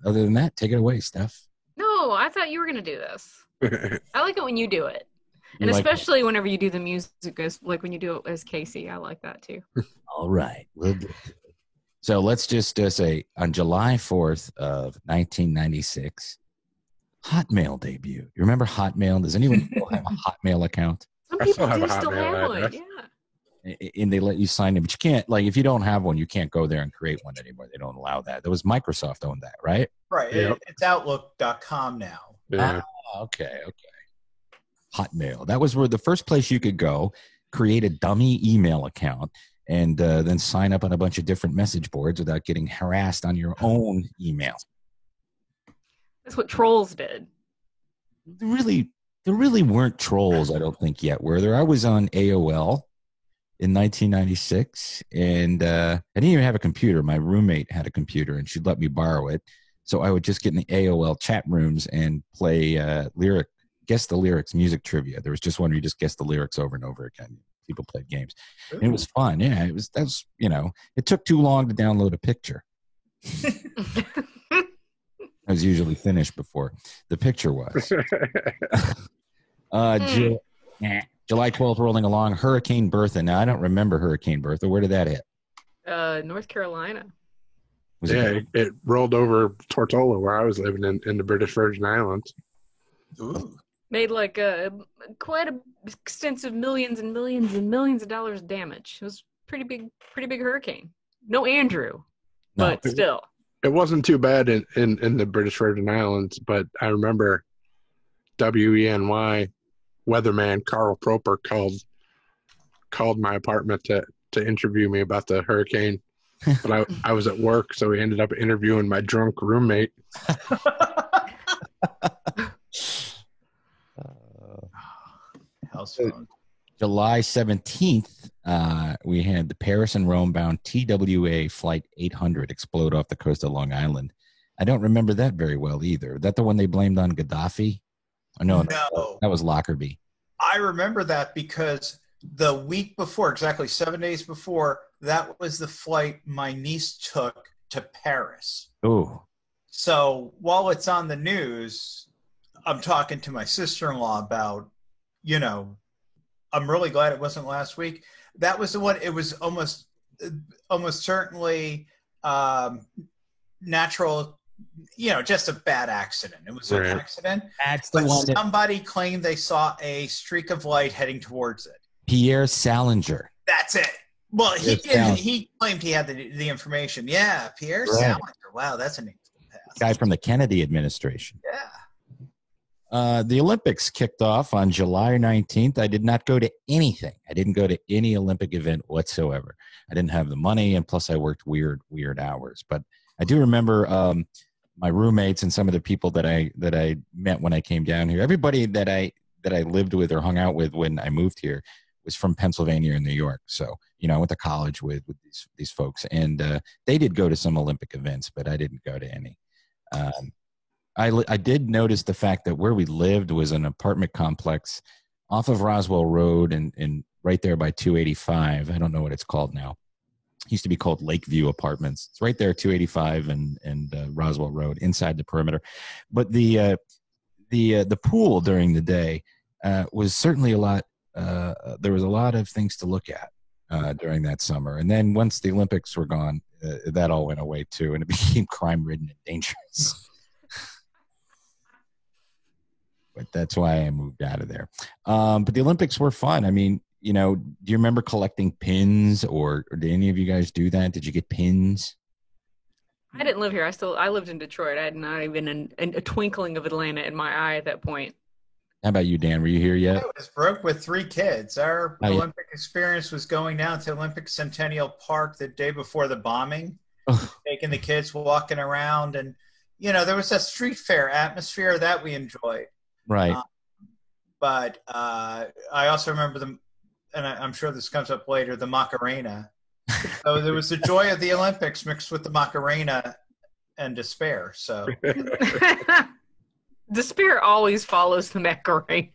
other than that, take it away, Steph. No, I thought you were going to do this. I like it when you do it. And You like especially whenever you do the music, like when you do it as Casey. I like that too. All right. So let's just say on July 4th of 1996, Hotmail debuted. You remember Hotmail? Does anyone still have a Hotmail account? Some I people still have do a still Hotmail have one. address. Yeah. And they let you sign in, but you can't, if you don't have one, you can't go there and create one anymore. They don't allow that. There was Microsoft owned that, right? Right. Yep. It's Outlook.com now. Yeah. Okay. Hotmail. That was where the first place you could go, create a dummy email account, and then sign up on a bunch of different message boards without getting harassed on your own email. That's what trolls did. There really weren't trolls, I don't think, yet, were there? I was on AOL in 1996, and I didn't even have a computer. My roommate had a computer, and she'd let me borrow it. So I would just get in the AOL chat rooms and play guess the lyrics, music trivia. There was just one where you just guess the lyrics over and over again. People played games. And it was fun. Yeah, it took too long to download a picture. I was usually finished before the picture was. July 12th rolling along, Hurricane Bertha. Now, I don't remember Hurricane Bertha. Where did that hit? North Carolina. It rolled over Tortola, where I was living in the British Virgin Islands. Ooh. Made like quite a extensive millions and millions and millions of dollars damage. It was pretty big hurricane. No Andrew, but still. It wasn't too bad in the British Virgin Islands, but I remember WENY weatherman Carl Proper called my apartment to interview me about the hurricane. But I was at work, so he ended up interviewing my drunk roommate. House phone. July 17th, we had the Paris and Rome bound TWA Flight 800 explode off the coast of Long Island. I don't remember that very well either. Is that the one they blamed on Gaddafi? Oh, no, that was Lockerbie. I remember that because the week before, exactly 7 days before, that was the flight my niece took to Paris. Oh. So while it's on the news, I'm talking to my sister-in-law about, I'm really glad it wasn't last week. That was the one. It was almost certainly natural, just a bad accident. It was an accident. That's the but one somebody claimed they saw a streak of light heading towards it. Pierre Salinger. That's it. Well, he Pierre he claimed he had the information. Yeah, Pierre Salinger. Wow, that's a name for the past. Guy from the Kennedy administration. Yeah. The Olympics kicked off on July 19th. I did not go to anything. I didn't go to any Olympic event whatsoever. I didn't have the money, and plus I worked weird hours. But I do remember my roommates and some of the people that I met when I came down here. Everybody that I lived with or hung out with when I moved here was from Pennsylvania and New York. So, I went to college with these folks, and they did go to some Olympic events, but I didn't go to any. I did notice the fact that where we lived was an apartment complex off of Roswell Road and right there by 285. I don't know what it's called now. It used to be called Lakeview Apartments. It's right there, 285 and Roswell Road, inside the perimeter. But the pool during the day was certainly a lot. There was a lot of things to look at. during that summer. And then once the Olympics were gone, that all went away too, and it became crime-ridden and dangerous. But that's why I moved out of there. But the Olympics were fun. I mean, you know, do you remember collecting pins, or did any of you guys do that? Did you get pins? I didn't live here. I lived in Detroit. I had not even a twinkling of Atlanta in my eye at that point. How about you, Dan? Were you here yet? I was broke with 3 kids. Our Oh, yeah. Olympic experience was going down to Olympic Centennial Park the day before the bombing, taking the kids walking around. And, you know, there was a street fair atmosphere that we enjoyed. Right. But I also remember and I'm sure this comes up later, the Macarena. So there was the joy of the Olympics mixed with the Macarena and despair. So Despair always follows the Macarena.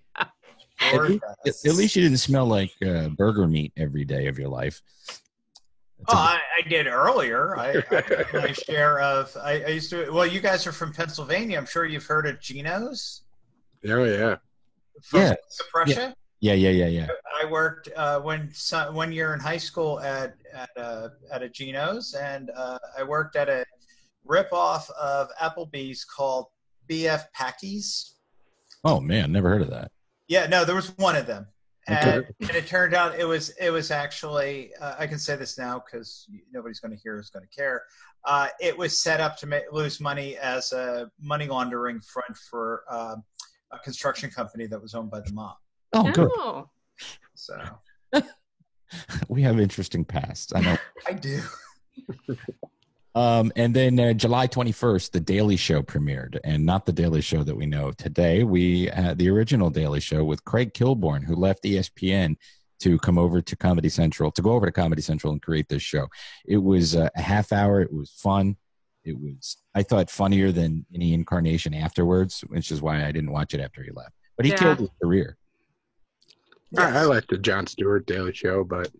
At least you didn't smell like burger meat every day of your life. I did earlier. I had my share of. I used to. Well, you guys are from Pennsylvania. I'm sure you've heard of Geno's. Oh yeah. From Prussia. Yeah. I worked 1 year in high school at a Geno's, and I worked at a ripoff of Applebee's called BF Packies. Oh man, never heard of that. Yeah, no, there was one of them, and, Okay. and it turned out it was actually I can say this now because nobody's going to hear who's going to care. It was set up to lose money as a money laundering front for a construction company that was owned by the mob. Oh, good. Oh. So We have interesting pasts. I know. I do. And then July 21st, The Daily Show premiered, and not The Daily Show that we know today. We had the original Daily Show with Craig Kilborn, who left ESPN to come over to Comedy Central, and create this show. It was a half hour. It was fun. It was, I thought, funnier than any incarnation afterwards, which is why I didn't watch it after he left. But he killed his career. I liked the Jon Stewart Daily Show, but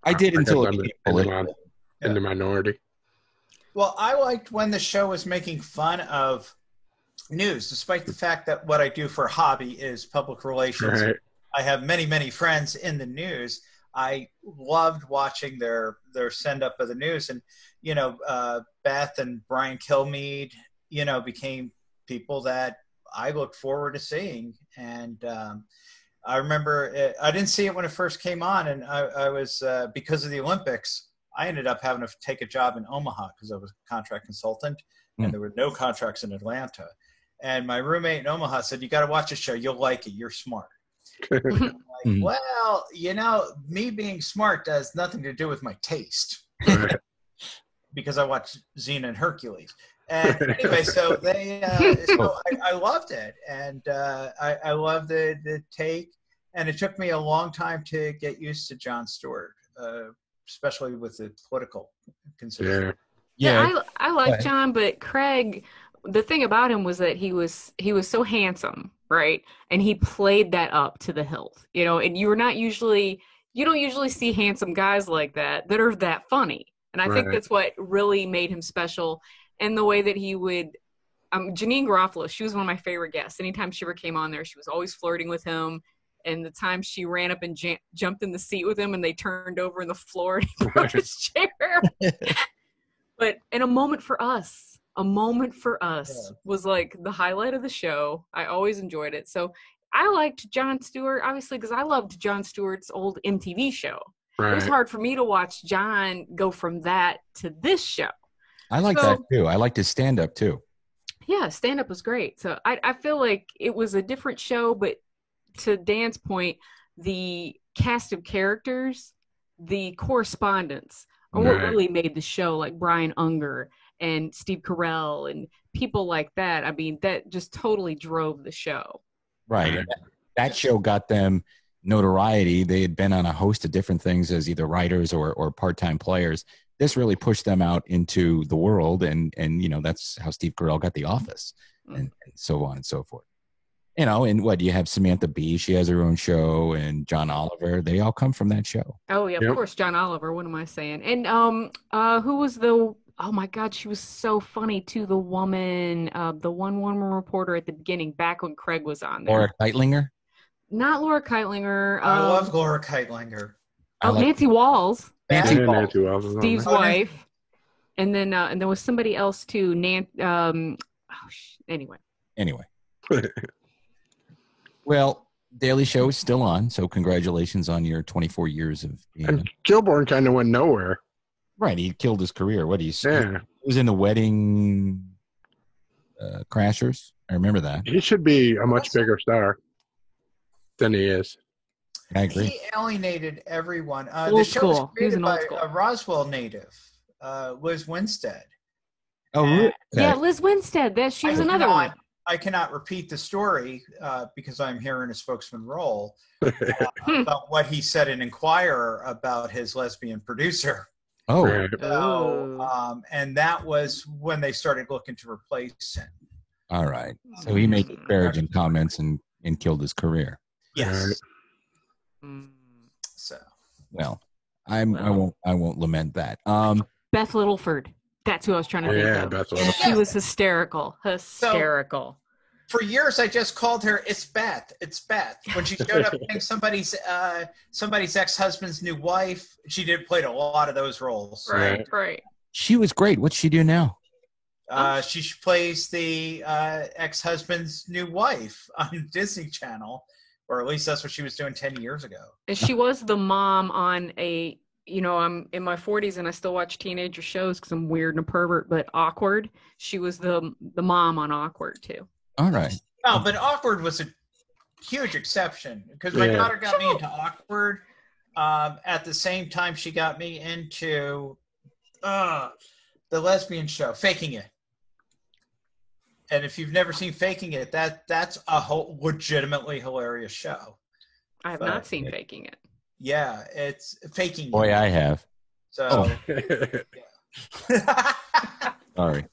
I did until it I'm became political. in the minority. Well, I liked when the show was making fun of news, despite the fact that what I do for a hobby is public relations. Right. I have many, many friends in the news. I loved watching their send up of the news, and Beth and Brian Kilmeade, became people that I looked forward to seeing. And I remember I didn't see it when it first came on, and I was because of the Olympics. I ended up having to take a job in Omaha because I was a contract consultant, and there were no contracts in Atlanta. And my roommate in Omaha said, "You got to watch the show. You'll like it. You're smart." Well, me being smart has nothing to do with my taste because I watch Xena and Hercules. And anyway, so I loved it, and I loved the take. And it took me a long time to get used to Jon Stewart, especially with the political consideration. Yeah, I like Jon, but Craig, the thing about him was that he was so handsome, right? And he played that up to the hilt, and you don't usually see handsome guys like that are that funny. And I think that's what really made him special. And the way that he would, Janine Garofalo, she was one of my favorite guests. Anytime she ever came on there, she was always flirting with him. And the time she ran up and jumped in the seat with him, and they turned over in the floor and he broke his chair. But a moment for us was like the highlight of the show. I always enjoyed it. So I liked Jon Stewart, obviously, because I loved Jon Stewart's old MTV show. It was hard for me to watch Jon go from that to this show. I like that too. I liked his stand-up too. Yeah, stand-up was great. So I feel like it was a different show, but to Dan's point, the cast of characters, the correspondence, are what really made the show, like Brian Unger and Steve Carell and people like that. I mean, that just totally drove the show. Right. And that show got them notoriety. They had been on a host of different things as either writers or part-time players. This really pushed them out into the world, and that's how Steve Carell got The Office, and so on and so forth. And what, you have Samantha Bee, she has her own show, and John Oliver, they all come from that show. Oh yeah, of course, John Oliver. What am I saying? And who was oh my God, she was so funny too. The woman, the one woman reporter at the beginning, back when Craig was on there. Laura Keitlinger? Not Laura Keitlinger. I love Laura Keitlinger. I like Nancy Walls, Nancy Yeah, Ball. Nancy Wells is on Steve's there. wife, and then there was somebody else too. Anyway. Anyway, well, Daily Show is still on, so congratulations on your 24 years of being. And Kilborn kind of went nowhere. Right, he killed his career. What do you say? Yeah, He was in the Wedding Crashers. I remember that. he should be a much bigger star than he is. I agree. He alienated everyone. The Old show was school. He was created an by old school. a Roswell native, Liz Winstead. Oh, really? Yeah, Liz Winstead. She was another one. I cannot repeat the story because I'm here in a spokesman role about what he said in Inquirer about his lesbian producer. Oh, Right. So, and that was when they started looking to replace him. all right. So he made disparaging comments and killed his career. Yes. Right. Mm. So Well, I won't lament that. Beth Littleford. That's who I was trying to think Yeah, of. Beth And Littleford. she was hysterical. Hysterical. for years, I just called her "It's Beth." It's Beth. When she showed up playing somebody's ex-husband's new wife, she played a lot of those roles. Right. She was great. What's she do now? She plays the ex-husband's new wife on Disney Channel, or at least that's what she was doing 10 years ago. And she was the mom on I'm in my 40s and I still watch teenager shows because I'm weird and a pervert, but Awkward. She was the mom on Awkward too. All right. Oh, but Awkward was a huge exception because my daughter got me into Awkward at the same time she got me into the lesbian show, Faking It. And if you've never seen Faking It, that's a whole legitimately hilarious show. I have not seen Faking It. Yeah, it's Faking It. Boy, I have. So, Sorry.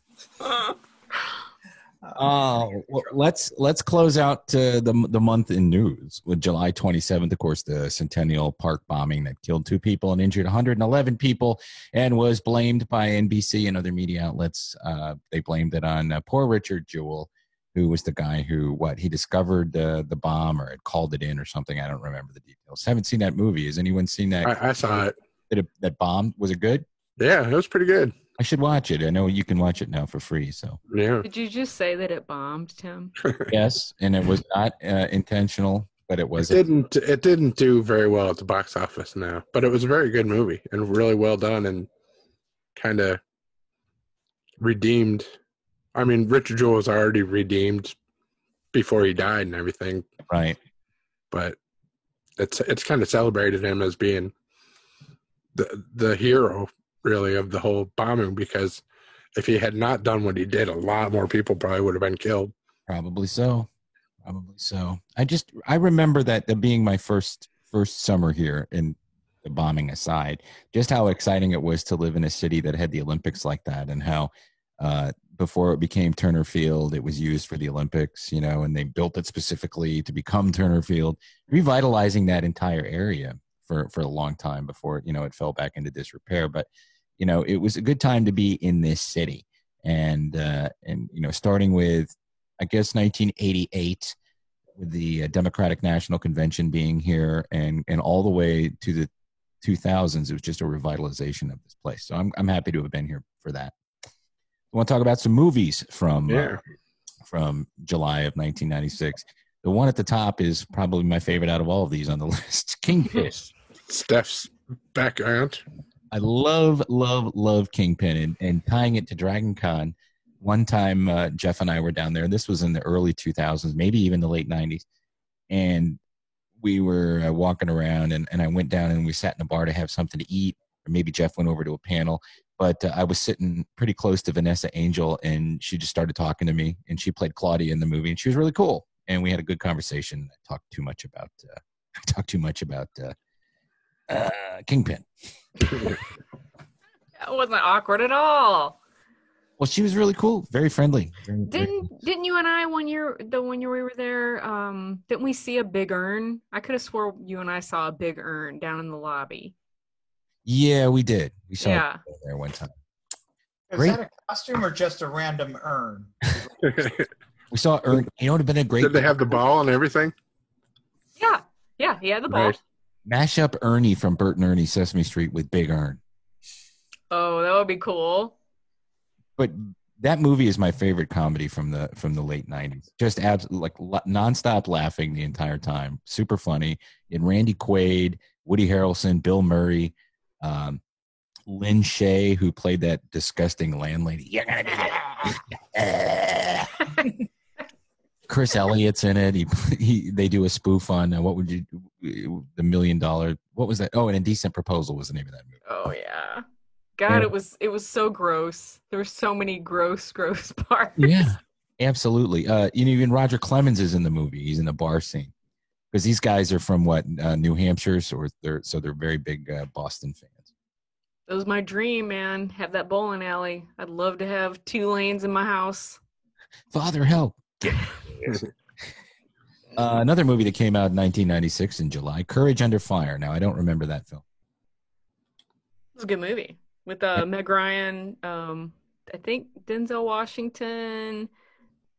Well, let's close out the month in news with July 27th. Of course, the Centennial Park bombing that killed 2 people and injured 111 people, and was blamed by NBC and other media outlets. They blamed it on poor Richard Jewell, who was the guy who he discovered the bomb or had called it in or something. I don't remember the details. Haven't seen that movie. Has anyone seen that? I saw it. That bomb, was it good? Yeah, it was pretty good. I should watch it. I know you can watch it now for free. So Yeah. Did you just say that it bombed, Tim? yes, and it was not intentional, but it was. It didn't do very well at the box office now, but it was a very good movie and really well done and kind of redeemed. I mean, Richard Jewell was already redeemed before he died and everything, Right. but it's kind of celebrated him as being the hero, really, of the whole bombing, because if he had not done what he did, a lot more people probably would have been killed. Probably so. I remember that being my first summer here, in the bombing aside, just how exciting it was to live in a city that had the Olympics like that, and how before it became Turner Field, it was used for the Olympics, and they built it specifically to become Turner Field, revitalizing that entire area for a long time before, it fell back into disrepair. But, it was a good time to be in this city. And starting with, I guess, 1988, with the Democratic National Convention being here, and all the way to the 2000s, it was just a revitalization of this place. So I'm happy to have been here for that. I want to talk about some movies from July of 1996. The one at the top is probably my favorite out of all of these on the list, Kingpin. Steph's background. I love Kingpin, and tying it to Dragon Con. One time, Jeff and I were down there. This was in the early 2000s, maybe even the late 90s. And we were walking around, and I went down and we sat in a bar to have something to eat. Or maybe Jeff went over to a panel. But I was sitting pretty close to Vanessa Angel, and she just started talking to me. And she played Claudia in the movie, and she was really cool. And we had a good conversation. I talked too much about Kingpin. That wasn't awkward at all. Well, she was really cool, very friendly. Didn't you and I when we were there? Didn't we see a big urn? I could have swore you and I saw a big urn down in the lobby. Yeah, we did. We saw Yeah. it there one time. Is that a costume or just a random urn? We saw urn. It would have been a great. Did they have the ball and everything? Yeah, he had the ball. Right. Mash up Ernie from Bert and Ernie Sesame Street with Big Ern. Oh, that would be cool. But that movie is my favorite comedy from the late '90s. Just nonstop laughing the entire time. Super funny. And Randy Quaid, Woody Harrelson, Bill Murray, Lynn Shay, who played that disgusting landlady. You're gonna do it. Chris Elliott's in it. They do a spoof on what would you the $1 Million? What was that? Oh, an Indecent Proposal was the name of that movie. Oh yeah. God, it was so gross. There were so many gross parts. Yeah, absolutely. Even Roger Clemens is in the movie. He's in the bar scene because these guys are from New Hampshire, so they're very big Boston fans. That was my dream, man. Have that bowling alley. I'd love to have 2 lanes in my house. Father, help. Another movie that came out in 1996 in July, Courage Under Fire. Now, I don't remember that film. It was a good movie with Meg Ryan, I think Denzel Washington,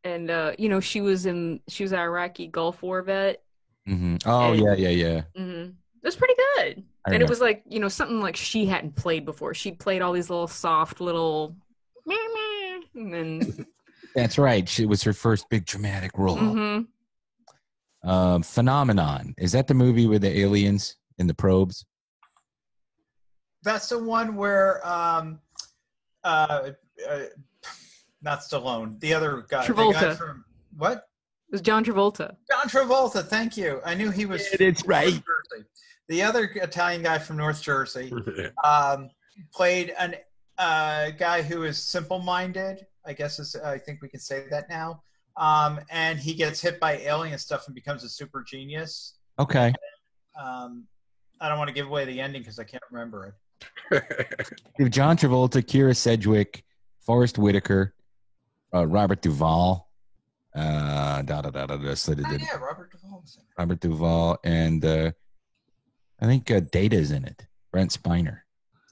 and she was an Iraqi Gulf War vet. Mm-hmm. Oh, and, yeah. Mm-hmm. It was pretty good. And it was like, something like she hadn't played before. She played all these little soft little and then that's right. It was her first big dramatic role. Mm-hmm. Phenomenon. Is that the movie with the aliens in the probes? That's the one where not Stallone, the other guy. Travolta. The guy from what? It was John Travolta. John Travolta, thank you. I knew he was It's right. North Jersey. The other Italian guy from North Jersey played an guy who is simple-minded, I think we can say that now. And he gets hit by alien stuff and becomes a super genius. Okay. I don't want to give away the ending because I can't remember it. John Travolta, Keira Sedgwick, Forrest Whitaker, Robert Duvall. Yeah, Robert Duvall. Robert Duvall, and I think Data's in it. Brent Spiner.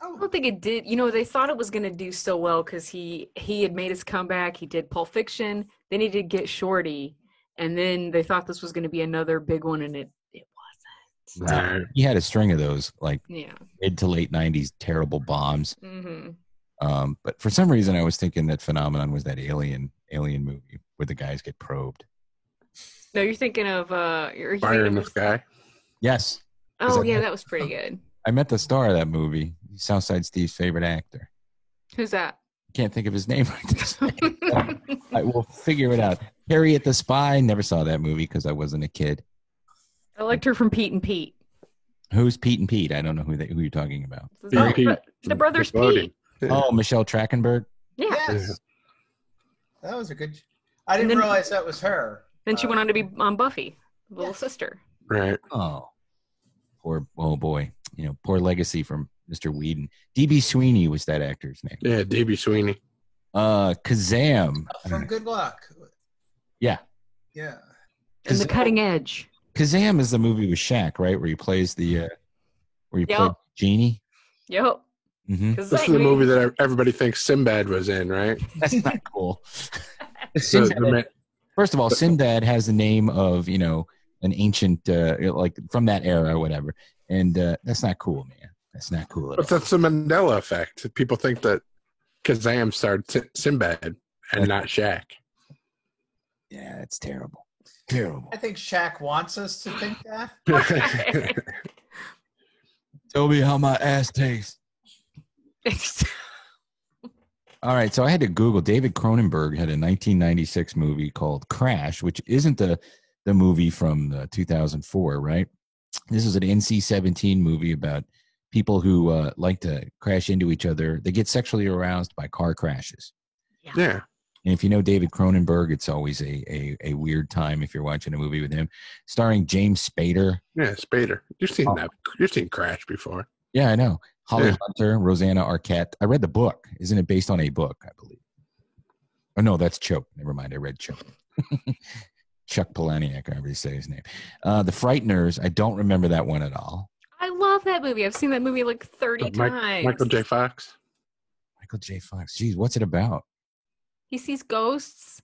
I don't think it did. They thought it was going to do so well because he had made his comeback. He did Pulp Fiction. Then he did Get Shorty. And then they thought this was going to be another big one, and it wasn't. Right. He had a string of those, mid to late 90s terrible bombs. Mm-hmm. But for some reason, I was thinking that Phenomenon was that alien movie where the guys get probed. No, you're thinking of Fire in the Sky. Yes. Oh yeah, that was pretty good. I met the star of that movie. He's Southside Steve's favorite actor. Who's that? Can't think of his name right this I will figure it out. Harriet the Spy. Never saw that movie because I wasn't a kid. I liked her from Pete and Pete. Who's Pete and Pete? I don't know who you're talking about. The brothers Pete. Oh, Michelle Trachtenberg. Yeah. Yes. That was a good. I didn't realize that was her. Then she went on to be on Buffy, little sister. Right. Oh boy. Poor legacy from Mr. Whedon. D.B. Sweeney was that actor's name. Yeah, D.B. Sweeney. Kazam. From Good Luck. Yeah. Yeah. And The Cutting Edge. Kazam is the movie with Shaq, right? Where he plays played Genie. Yep. Mm-hmm. This is the movie that everybody thinks Sinbad was in, right? That's not cool. First of all, Sinbad has the name of, an ancient, from that era or whatever. And that's not cool, man. That's not cool at all. But that's the Mandela effect. People think that Kazam starred Sinbad and not Shaq. Yeah, it's terrible. Terrible. I think Shaq wants us to think that. Tell me how my ass tastes. All right, so I had to Google. David Cronenberg had a 1996 movie called Crash, which isn't the movie from 2004, right? This is an NC-17 movie about people who like to crash into each other. They get sexually aroused by car crashes. Yeah. And if you know David Cronenberg, it's always a weird time if you're watching a movie with him. Starring James Spader. Yeah, Spader. You've seen that. You've seen Crash before. Yeah, I know. Holly Hunter, Rosanna Arquette. I read the book. Isn't it based on a book, I believe? Oh, no, that's Choke. Never mind. I read Choke. Chuck Palahniuk, however you say his name. The Frighteners. I don't remember that one at all. I love that movie. I've seen that movie like 30 times. Michael J. Fox. Michael J. Fox. Geez, what's it about? He sees ghosts.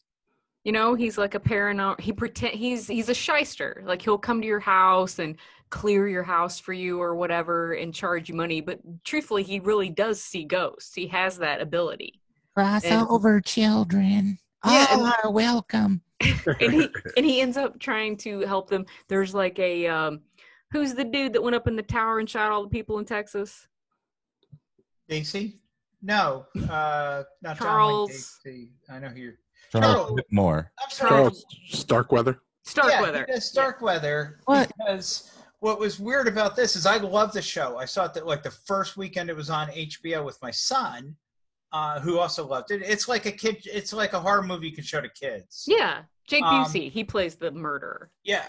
He's like a paranoid. He's a shyster. Like he'll come to your house and clear your house for you or whatever and charge you money. But truthfully, he really does see ghosts. He has that ability. Cross And- over, children. Yeah, All are welcome. and he ends up trying to help them. There's like a who's the dude that went up in the tower and shot all the people in Texas? Gacy? No, not Charles. John Wayne Gacy. I know who you're. Charles Charles. Whitmore. I'm sorry. Charles Starkweather. Starkweather. Yeah, Starkweather. What? Because what was weird about this is I love the show. I saw it that like the first weekend it was on HBO with my son, who also loved it. It's like a kid. It's like a horror movie you can show to kids. Yeah, Jake Busey. He plays the murderer. Yeah,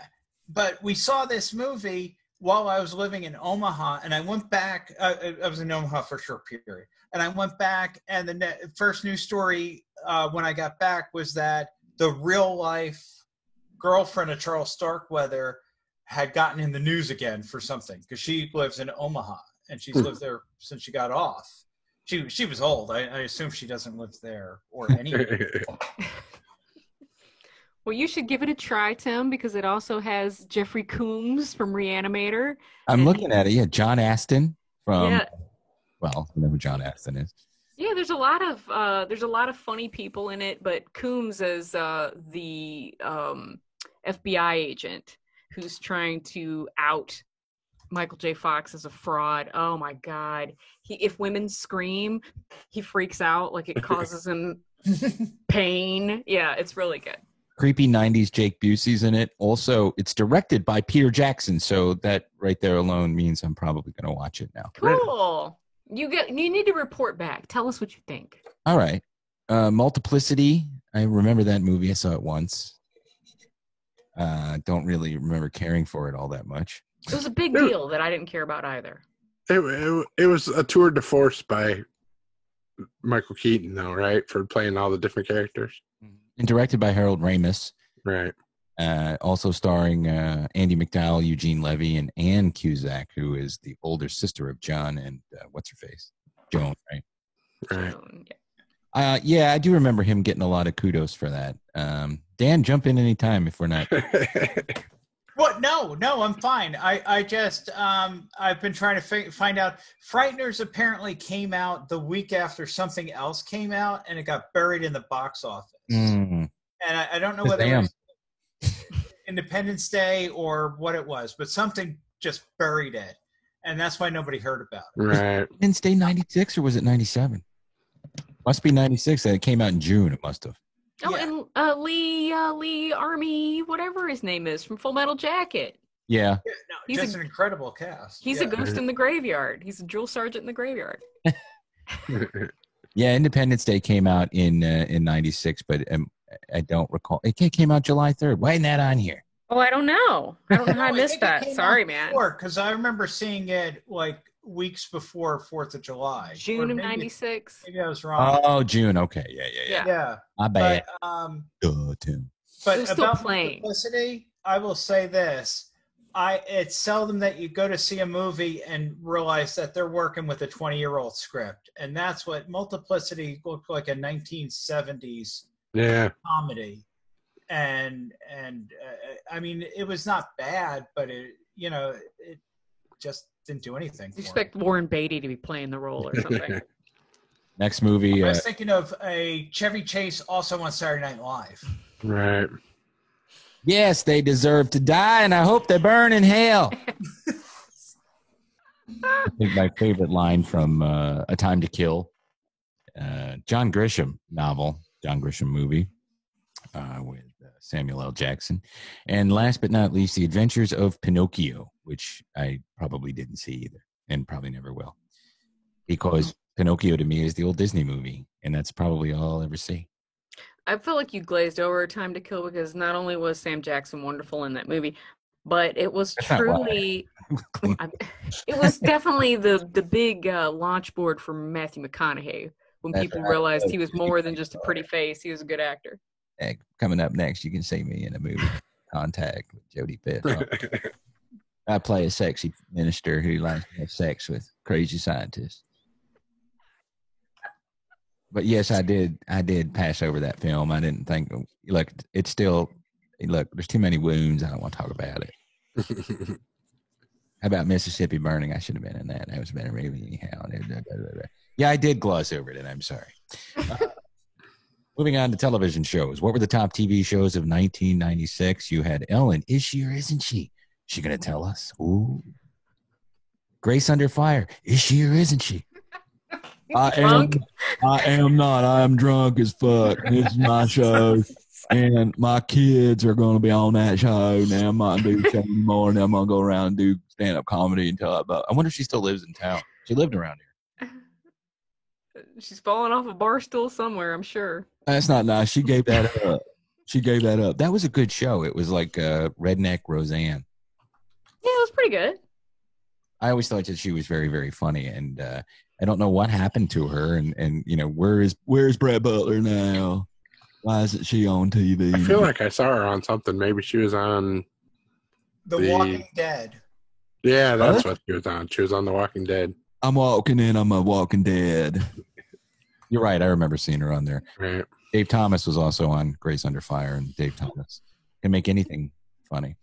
but we saw this movie while I was living in Omaha, and I went back. I was in Omaha for a short period, and I went back, and the first news story when I got back was that the real life girlfriend of Charles Starkweather had gotten in the news again for something because she lives in Omaha and she's lived there since she got off. She was old. I assume she doesn't live there or anywhere. Well, you should give it a try, Tim, because it also has Jeffrey Combs from Reanimator. I'm And looking at it. Yeah, John Aston from. Yeah. Well, you know who John Aston is. Yeah, there's a lot of funny people in it, but Coombs is the FBI agent who's trying to out Michael J. Fox as a fraud. Oh my God! If women scream, he freaks out. Like it causes him pain. Yeah, it's really good. Creepy 90s Jake Busey's in it. Also, it's directed by Peter Jackson, so that right there alone means I'm probably going to watch it now. Cool. You need to report back. Tell us what you think. All right. Multiplicity. I remember that movie. I saw it once. Don't really remember caring for it all that much. It was a big deal that I didn't care about either. It was a tour de force by Michael Keaton, though, right? For playing all the different characters. And directed by Harold Ramis. Right. Also starring Andy McDowell, Eugene Levy, and Ann Cusack, who is the older sister of John and what's her face? Joan, right? Right. So, yeah. Yeah, I do remember him getting a lot of kudos for that. Dan, jump in anytime if we're not. What? No, I'm fine. I just I've been trying to find out. Frighteners apparently came out the week after something else came out, and it got buried in the box office. Mm. And I don't know whether it Damn. was Independence Day or what it was, but something just buried it, and that's why nobody heard about it. Right. Independence Day 96 or was it 97? Must be 96. It came out in June. It must have. Oh, Yeah. and Lee Army, whatever his name is, from Full Metal Jacket. Yeah. Yeah, no, He's just an incredible cast. He's a ghost in the graveyard. He's a drill sergeant in the graveyard. Yeah, Independence Day came out in 96, but I don't recall. It came out July 3rd. Why isn't that on here? Oh, I don't know. I don't know how I No, missed think it that. came Sorry, out man. Because I remember seeing it like weeks before 4th of July. Or June of maybe- '96. Maybe I was wrong. Oh, June. Okay. Yeah. Yeah. My bad. But Tim. But It was still about playing. Multiplicity, I will say this: it's seldom that you go to see a movie and realize that they're working with a 20-year-old script, and that's what Multiplicity looked like, a 1970s Yeah. comedy. And I mean, it was not bad, but it just didn't do anything. You for expect Warren Beatty to be playing the role or something. Next movie. I was thinking of a Chevy Chase also on Saturday Night Live. Right. Yes, they deserve to die, and I hope they burn in hell. I think my favorite line from A Time to Kill, John Grisham novel, John Grisham movie with Samuel L. Jackson. And last but not least, The Adventures of Pinocchio, which I probably didn't see either and probably never will. Because Pinocchio to me is the old Disney movie, and that's probably all I'll ever see. I feel like you glazed over Time to Kill because not only was Sam Jackson wonderful in that movie, but it was That's not why. truly, it was definitely the big launch board for Matthew McConaughey when That's people right. realized he was more than just a pretty face. He was a good actor. Coming up next, you can see me in a movie, Contact with Jodie Pitt. I play a sexy minister who likes to have sex with crazy scientists. But yes, I did pass over that film. I didn't think, look, it's still, look, there's too many wounds. I don't want to talk about it. How about Mississippi Burning? I should have been in that. I was better maybe. Yeah, I did gloss over it, and I'm sorry. Moving on to television shows. What were the top TV shows of 1996? You had Ellen. Is she or isn't she? She going to tell us? Ooh. Grace Under Fire. Is she or isn't she? I am not. I am drunk as fuck. This is my show. And my kids are going to be on that show. Now I'm not going to do show anymore. Now I'm going to go around and do stand-up comedy until I wonder if she still lives in town. She lived around here. She's falling off a bar stool somewhere, I'm sure. That's not nice. She gave that up. That was a good show. It was like Redneck Roseanne. Yeah, it was pretty good. I always thought that she was very, very funny, and I don't know what happened to her. And you know, where's Brett Butler now? Why isn't she on TV? I feel like I saw her on something. Maybe she was on The Walking Dead. Yeah, that's what she was on. She was on The Walking Dead. I'm walking in. I'm a Walking Dead. You're right. I remember seeing her on there. Right. Dave Thomas was also on Grace Under Fire, and Dave Thomas can make anything funny.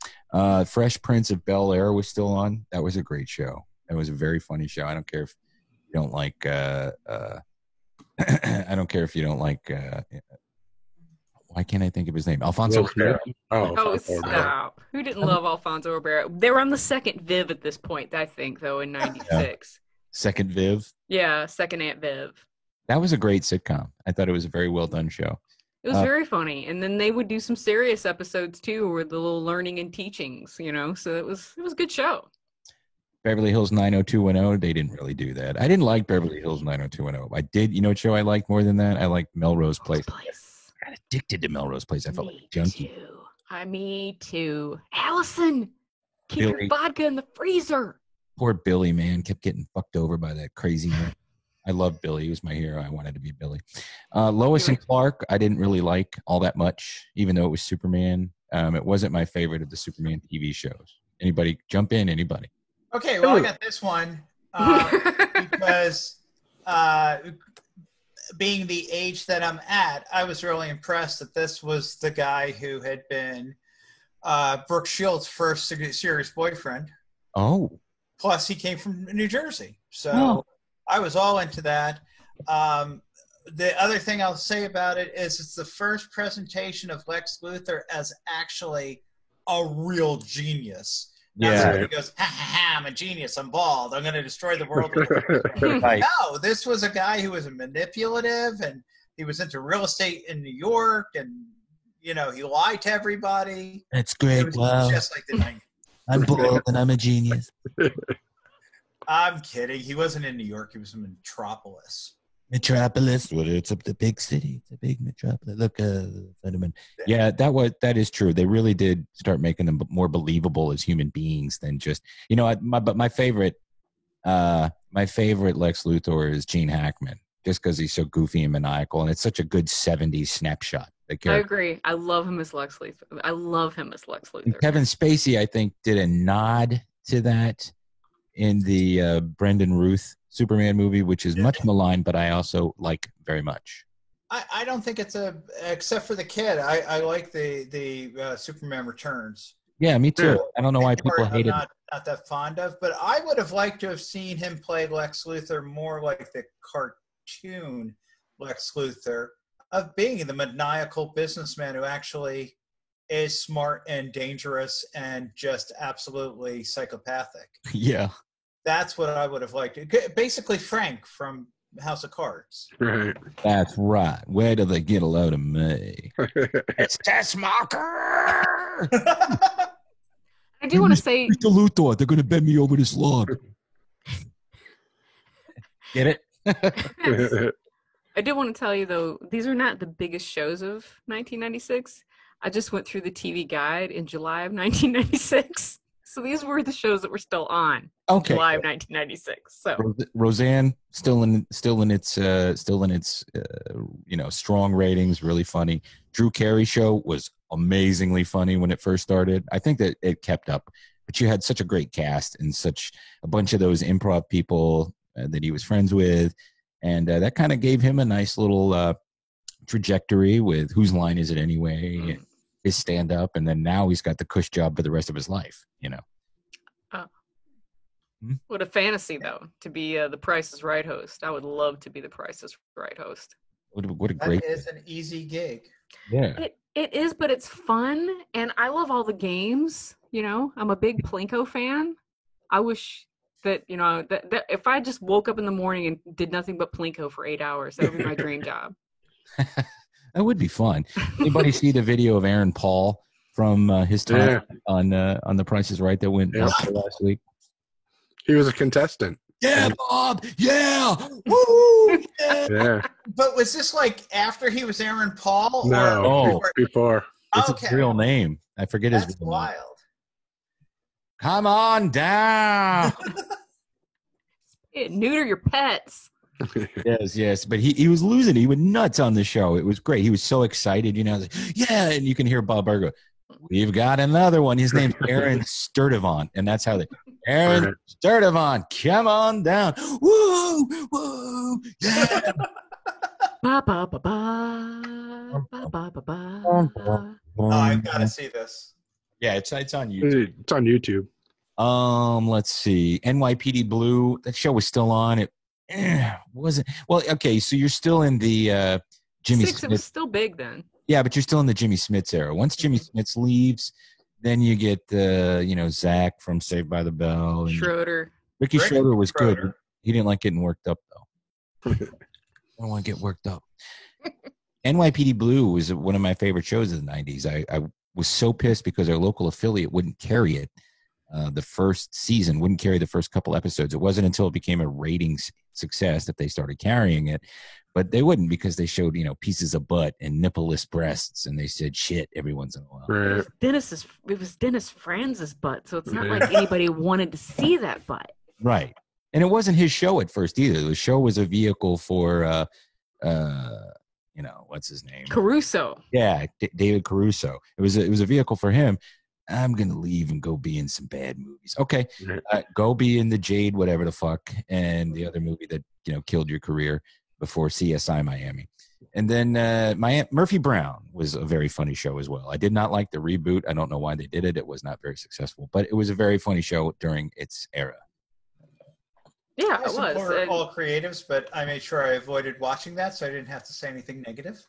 Fresh Prince of Bel-Air was still on. That was a great show. It was a very funny show. I don't care if you don't like. I don't care if you don't like. Why can't I think of his name? Alfonso Ribeiro. Oh, stop. Who didn't love Alfonso Ribeiro? They were on the second Viv at this point, I think, though, in 96. Yeah. Second Viv? Yeah, second Aunt Viv. That was a great sitcom. I thought it was a very well done show. It was very funny. And then they would do some serious episodes, too, with the little learning and teachings, you know? So it was a good show. Beverly Hills 90210, they didn't really do that. I didn't like Beverly Hills 90210. I did, you know what show I liked more than that? I liked Melrose Place. I got addicted to Melrose Place. I felt like a junkie. Me too. Allison, keep your vodka in the freezer. Poor Billy, man, kept getting fucked over by that crazy man. I loved Billy. He was my hero. I wanted to be Billy. Lois and Clark, I didn't really like all that much, even though it was Superman. It wasn't my favorite of the Superman TV shows. Anybody jump in? Anybody? Okay, well, I got this one because being the age that I'm at, I was really impressed that this was the guy who had been Brooke Shields' first serious boyfriend. Oh. Plus, he came from New Jersey. So I was all into that. The other thing I'll say about it is it's the first presentation of Lex Luthor as actually a real genius. Yeah. He goes, ha, ha, ha, I'm a genius. I'm bald. I'm going to destroy the world. Right. No, this was a guy who was manipulative, and he was into real estate in New York, and, you know, he lied to everybody. That's great. Wow. Just like the 90s. I'm bald and I'm a genius. I'm kidding. He wasn't in New York. He was in Metropolis. Metropolis. Well, it's a big city. It's a big metropolis. Look, Fenneman. Yeah, that is true. They really did start making them more believable as human beings than just, you know. My favorite Lex Luthor is Gene Hackman, just because he's so goofy and maniacal, and it's such a good '70s snapshot. I agree. I love him as Lex Luthor. And Kevin Spacey, I think, did a nod to that in the Brendan Ruth Superman movie, which is much maligned, but I also like very much. I don't think it's except for the kid. I like the Superman Returns. Yeah, me too. I don't know why people hate it. Not that fond of, but I would have liked to have seen him play Lex Luthor more like the cartoon Lex Luthor, of being the maniacal businessman who actually is smart and dangerous and just absolutely psychopathic. Yeah. That's what I would have liked. Basically Frank from House of Cards. Right. That's right. Where do they get a load of me? It's Tessmacher! I do want to say... Mr. Luthor, they're going to bend me over this log. Get it? I do want to tell you, though, these are not the biggest shows of 1996. I just went through the TV guide in July of 1996. So these were the shows that were still on in July of 1996. So Roseanne still in its strong ratings, really funny. Drew Carey show was amazingly funny when it first started. I think that it kept up, but you had such a great cast and such a bunch of those improv people that he was friends with. And that kind of gave him a nice little trajectory with Whose Line Is It Anyway? And his stand-up. And then now he's got the cush job for the rest of his life, you know. Oh. What a fantasy, though, to be the Price is Right host. I would love to be the Price is Right host. What a great. That is an easy gig. Yeah. It is, but it's fun, and I love all the games. You know, I'm a big Plinko fan. I wish that, you know, that if I just woke up in the morning and did nothing but Plinko for 8 hours, that would be my dream job. That would be fun. Anybody see the video of Aaron Paul from his time on The Price is Right that went out there last week? He was a contestant. Yeah, Bob. Yeah. Woo. Yeah. But was this like after he was Aaron Paul? No, Or before. It's okay. his real name. I forget his That's real name. wild. Come on down. Neuter your pets. Yes. But he was losing. He went nuts on the show. It was great. He was so excited, you know. Like, yeah, and you can hear Bob Barker go, we've got another one. His name's Aaron Sturdivant, and that's how they. Aaron Sturdivant, come on down. Woo, woo, yeah. Ba ba ba ba ba ba ba ba. Oh, I gotta see this. Yeah, it's on YouTube. It's on YouTube. Let's see. NYPD Blue. That show was still on. It wasn't. Well, okay. So you're still in the Jimmy Six, Smith. it was still big then. Yeah, but you're still in the Jimmy Smits era. Once Jimmy Smits leaves, then you get Zach from Saved by the Bell. And Schroeder. Ricky Rick Schroeder was good. Schroeder. He didn't like getting worked up though. I don't want to get worked up. NYPD Blue was one of my favorite shows of the 90s. I was so pissed because our local affiliate wouldn't carry it. The first season wouldn't carry the first couple episodes. It wasn't until it became a ratings success that they started carrying it. But they wouldn't because they showed, pieces of butt and nippleless breasts, and they said shit every once in a while. Right. It was Dennis Franz's butt, so it's not like anybody wanted to see that butt. Right. And it wasn't his show at first either. The show was a vehicle for, what's his name? Caruso. Yeah, David Caruso. It was a vehicle for him. I'm going to leave and go be in some bad movies. Okay. Go be in the Jade, whatever the fuck, and the other movie that, killed your career before CSI Miami. And then Murphy Brown was a very funny show as well. I did not like the reboot. I don't know why they did it. It was not very successful, but it was a very funny show during its era. Yeah, I it was. support all creatives, but I made sure I avoided watching that so I didn't have to say anything negative.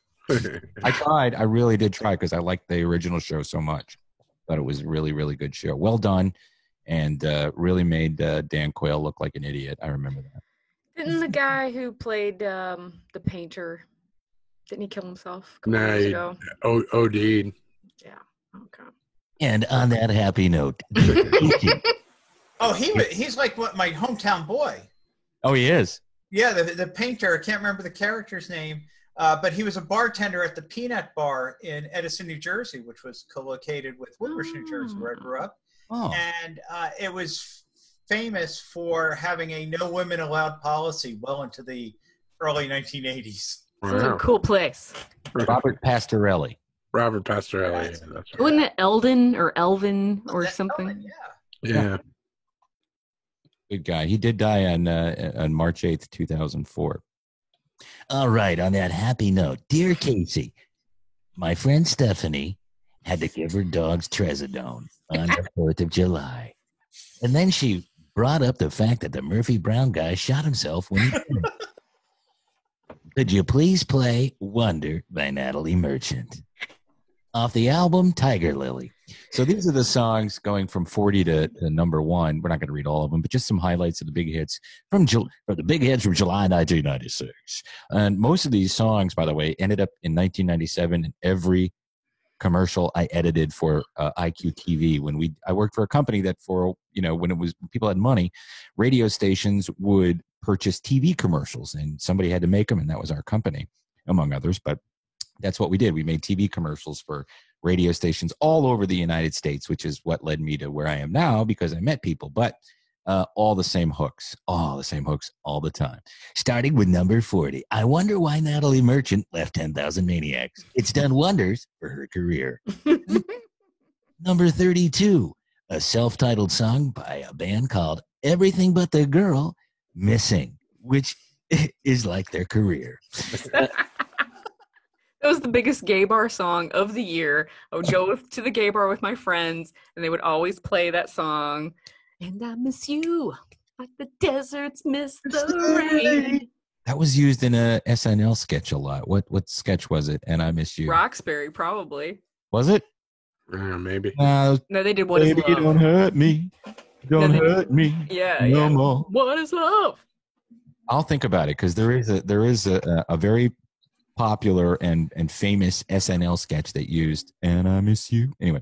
I tried. I really did try because I liked the original show so much. Thought it was a really, really good show. Well done, and really made Dan Quayle look like an idiot. I remember that. Didn't the guy who played the painter, didn't he kill himself a couple Nah, years ago? OD'd. Yeah, okay. And on that happy note. Oh, he's like my hometown boy. Oh, he is? Yeah, the painter. I can't remember the character's name, but he was a bartender at the Peanut Bar in Edison, New Jersey, which was co-located with Woodbridge, New Jersey, where I grew up. Oh. And it was famous for having a no women allowed policy well into the early 1980s. It's a cool place. Robert Pastorelli. Robert Pastorelli. Yeah, that's right. Wasn't it Eldon or Elvin or something? Ellen, Yeah. Good guy. He did die on March 8th, 2004. All right. On that happy note, dear Casey, my friend Stephanie had to give her dogs Trazodone on the 4th of July. And then she brought up the fact that the Murphy Brown guy shot himself when he did. Could you please play Wonder by Natalie Merchant off the album Tiger Lily? So these are the songs going from 40 to number 1. We're not going to read all of them, but just some highlights of the big hits from July 1996. And most of these songs, by the way, ended up in 1997 in every commercial I edited for IQTV. When I worked for a company that when people had money, radio stations would purchase TV commercials, and somebody had to make them, and that was our company, among others. But that's what we did. We made TV commercials for radio stations all over the United States, which is what led me to where I am now because I met people. But all the same hooks all the time. Starting with number 40. I wonder why Natalie Merchant left 10,000 Maniacs. It's done wonders for her career. Number 32. A self-titled song by a band called Everything But the Girl, Missing, which is like their career. That was the biggest gay bar song of the year. I would go to the gay bar with my friends, and they would always play that song. And I miss you. But the deserts miss the rain. That was used in a SNL sketch a lot. What sketch was it? And I Miss You. Roxbury, probably. Was it? Maybe. No, they did What Is Baby, Love. don't hurt me. Don't hurt me. Yeah, no yeah. more. What is love? I'll think about it because there is a very popular and famous SNL sketch that used "And I Miss You." Anyway,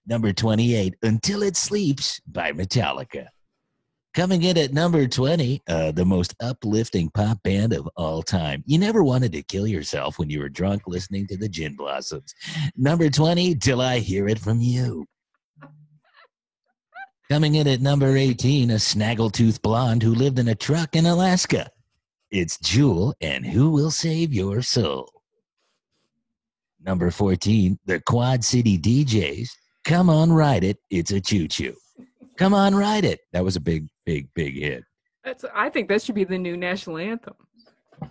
number 28, "Until It Sleeps" by Metallica. Coming in at number 20, the most uplifting pop band of all time. You never wanted to kill yourself when you were drunk listening to the Gin Blossoms. Number 20, "Till I Hear It From You." Coming in at number 18, a snaggletooth blonde who lived in a truck in Alaska. It's Jewel and "Who Will Save Your Soul." Number 14, the Quad City DJs. "Come On Ride It, It's a Choo-Choo." Come On Ride It. That was a big hit. I think that should be the new national anthem.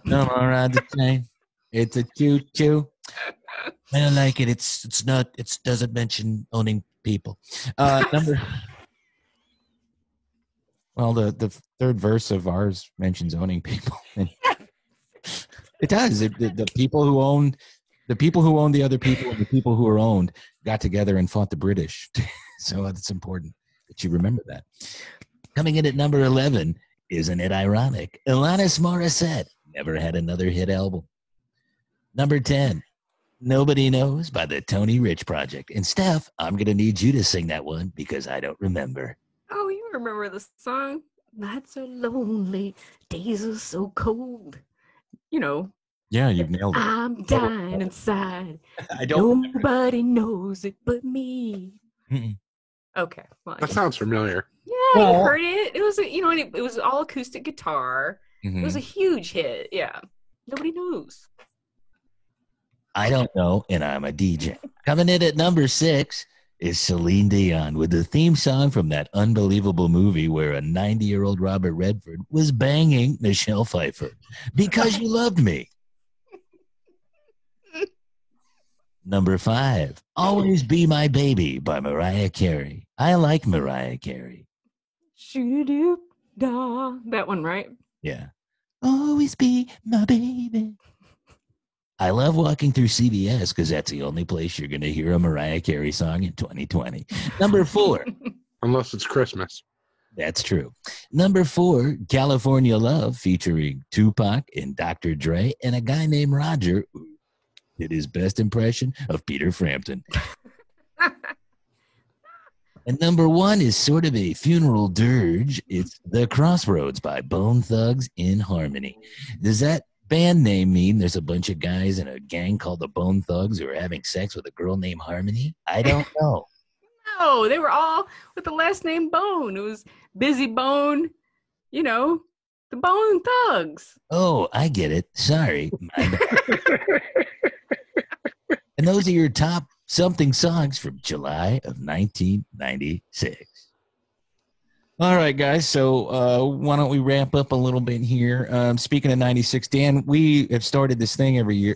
Come on ride the train. It's a choo-choo. I don't like it. It's not. It doesn't mention owning people. Number. Well, the third verse of ours mentions owning people. It does. The people who own the other people and the people who are owned got together and fought the British. So it's important that you remember that. Coming in at number 11, isn't it ironic? Alanis Morissette never had another hit album. Number 10, "Nobody Knows" by the Tony Rich Project. And Steph, I'm going to need you to sing that one because I don't remember. Oh, you remember the song? "Nights are lonely, days are so cold." You know. Yeah, you've nailed it. I'm dying inside. I don't. Nobody knows it but me. Mm-mm. Okay. Well, That sounds familiar. yeah, Well- you heard it. It was, it was all acoustic guitar. It was a huge hit. Yeah. Nobody knows. I don't know, and I'm a DJ. Coming in at number 6 is Celine Dion with the theme song from that unbelievable movie where a 90-year-old Robert Redford was banging Michelle Pfeiffer. "Because You Loved Me." Number 5, "Always Be My Baby" by Mariah Carey. I like Mariah Carey. Shoo-doo-dah. That one, right? Yeah. Always be my baby. I love walking through CVS because that's the only place you're going to hear a Mariah Carey song in 2020. Number 4. Unless it's Christmas. That's true. Number 4, "California Love" featuring Tupac and Dr. Dre and a guy named Roger who did his best impression of Peter Frampton. And number 1 is sort of a funeral dirge. It's "The Crossroads" by Bone Thugs in Harmony. Does that band name mean there's a bunch of guys in a gang called the Bone Thugs who are having sex with a girl named Harmony? I don't know. No, they were all with the last name Bone. It was Busy Bone, the Bone Thugs. Oh, I get it. Sorry. My bad. And those are your top something songs from July of 1996. All right, guys. So why don't we ramp up a little bit here? Speaking of 96, Dan, we have started this thing every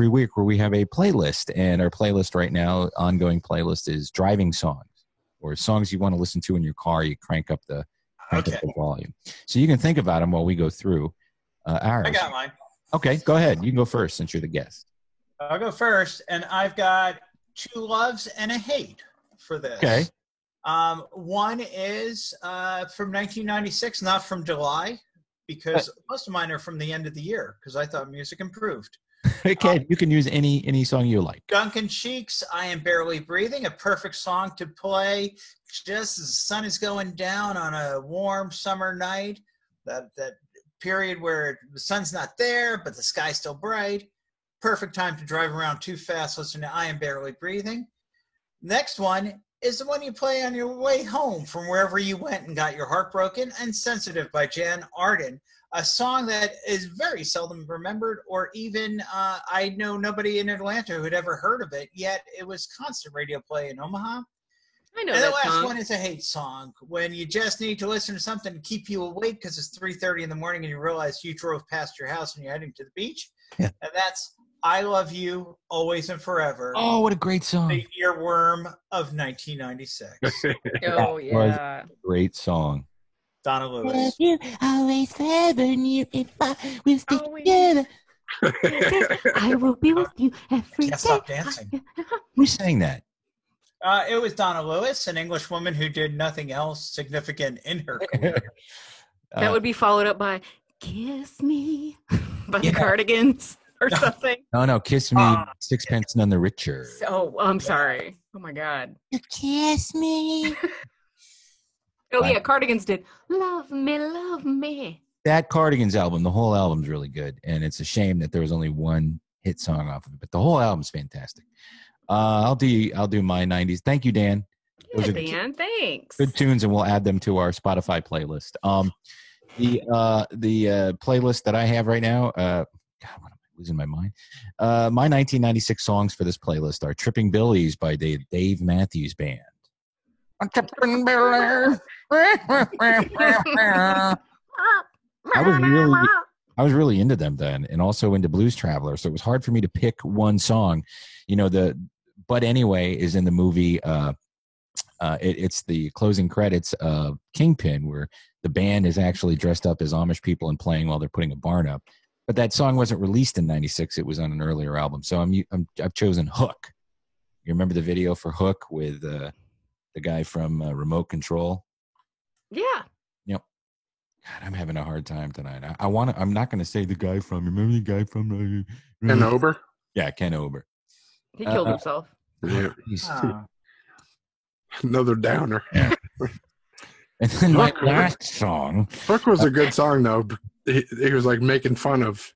week where we have a playlist. And our playlist right now, ongoing playlist, is driving songs or songs you want to listen to in your car. You crank up the volume. So you can think about them while we go through ours. I got mine. Okay, go ahead. You can go first since you're the guest. I'll go first, and I've got 2 loves and a hate for this. Okay. One is from 1996, not from July, because most of mine are from the end of the year, because I thought music improved. Okay, you can use any song you like. Duncan Sheik's "I Am Barely Breathing," a perfect song to play just as the sun is going down on a warm summer night, that period where the sun's not there, but the sky's still bright. Perfect time to drive around too fast listening to "I Am Barely Breathing." Next one is the one you play on your way home from wherever you went and got your heart broken, and "Sensitive" by Jan Arden, a song that is very seldom remembered, or even I know nobody in Atlanta who had ever heard of it, yet it was constant radio play in Omaha. I know And that the last song. one is a hate song, when you just need to listen to something to keep you awake because it's 3:30 in the morning and you realize you drove past your house and you're heading to the beach. Yeah. And that's "I Love You, Always and Forever," Oh, what a great song. the earworm of 1996. Oh, was- yeah. Great song. Donna Lewis. You always forever knew if I will stick Always. together. I will be with you every Can't stop dancing. Who sang that? It was Donna Lewis, an English woman who did nothing else significant in her career. That would be followed up by "Kiss Me" by the Yeah. Cardigans or something. No, Kiss Me, Sixpence None the Richer. Oh, I'm sorry. Oh my God. You kiss me. Oh yeah, Cardigans did "Love Me, Love Me." That Cardigans album, the whole album's really good, and it's a shame that there was only one hit song off of it. But the whole album's fantastic. I'll do my '90s. Thank you, Dan. Yeah, Those are Dan, thanks. good tunes, and we'll add them to our Spotify playlist. The playlist that I have right now. God, what am I losing my mind? My 1996 songs for this playlist are "Tripping Billies" by the Dave Matthews Band. I'm tripping Billy. I was really into them then, and also into Blues Traveler. So it was hard for me to pick one song. You know, But Anyway is in the movie. It's the closing credits of Kingpin, where the band is actually dressed up as Amish people and playing while they're putting a barn up. But that song wasn't released in '96; it was on an earlier album. So I've chosen Hook. You remember the video for Hook with the guy from Remote Control? Yeah. God, I'm having a hard time tonight. I'm not going to say the guy from. Remember the guy from? Ken Ober? Yeah, Ken Ober. He killed himself. Yeah. He's- Another downer. And then my last song. Hook was a good song though. He was like making fun of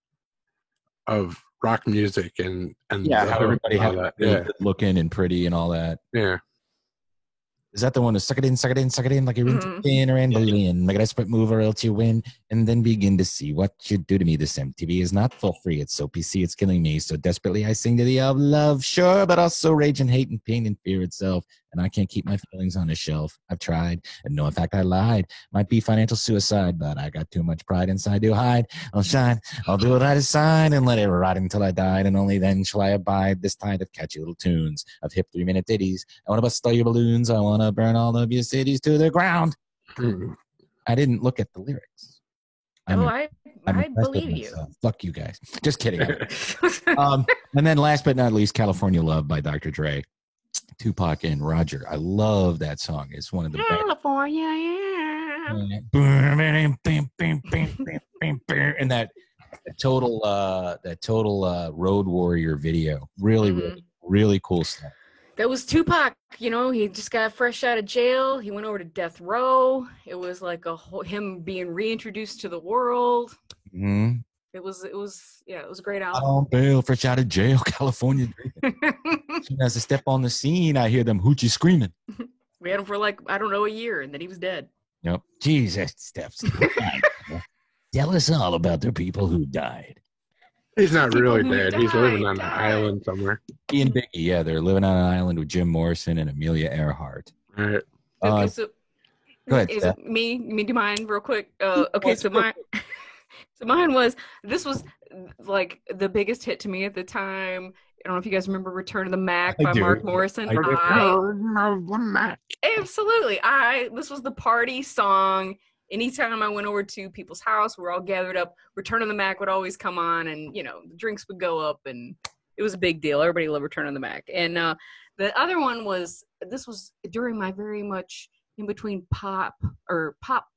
rock music and How everybody all had that. really Yeah. good looking and pretty and all that. Yeah. Is that the one to suck it in, like you're into thin or in balloon? Make a desperate move or else you win, and then begin to see what you do to me. This MTV is not for free. It's so PC, it's killing me. So desperately I sing to the of love, sure, but also rage and hate and pain and fear itself. And I can't keep my feelings on a shelf. I've tried, and no, in fact, I lied. Might be financial suicide, but I got too much pride inside to hide. I'll shine, I'll do what I decide, and let it ride until I died, and only then shall I abide this tide of catchy little tunes, of hip 3-minute ditties. I want to bust all your balloons. I want to burn all of your cities to the ground. I didn't look at the lyrics. I impressed with believe you. myself. Fuck you guys. Just kidding. And then last but not least, California Love by Dr. Dre. Tupac and Roger. I love that song. It's one of the best. California, yeah. And that total Road Warrior video. Really cool stuff. That was Tupac. You know, he just got fresh out of jail. He went over to death row. It was like him being reintroduced to the world. Mm-hmm. It was a great On album. bail, fresh out of jail, California. Soon as I step on the scene, I hear them hoochie screaming. We had him for like, I don't know, a year, and then he was dead. Yep. Jesus, Steps. Tell us all about the people who died. He's not People really who dead. He's living on an died. island somewhere. He and Biggie, yeah, they're living on an island with Jim Morrison and Amelia Earhart. All right. Okay, so Go ahead, is Steph. it me? You mean do mine real quick? Okay, so mine was, this was like the biggest hit to me at the time. I don't know if you guys remember Return of the Mac I by do. Mark Morrison. I do. Absolutely. This was the party song. Anytime I went over to people's house, we're all gathered up. Return of the Mac would always come on, and the drinks would go up, and it was a big deal. Everybody loved Return of the Mac. And the other one was, this was during my very much in between pop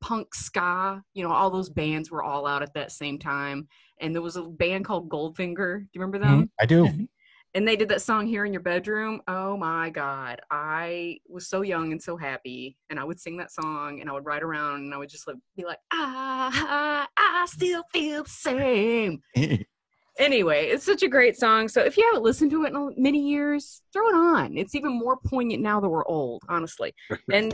punk ska. All those bands were all out at that same time, and there was a band called Goldfinger. Do you remember them? I do. And they did that song Here in Your Bedroom. Oh my God. I was so young and so happy. And I would sing that song and I would ride around and I would just be like, I still feel the same. Anyway, it's such a great song. So if you haven't listened to it in many years, throw it on. It's even more poignant now that we're old, honestly. And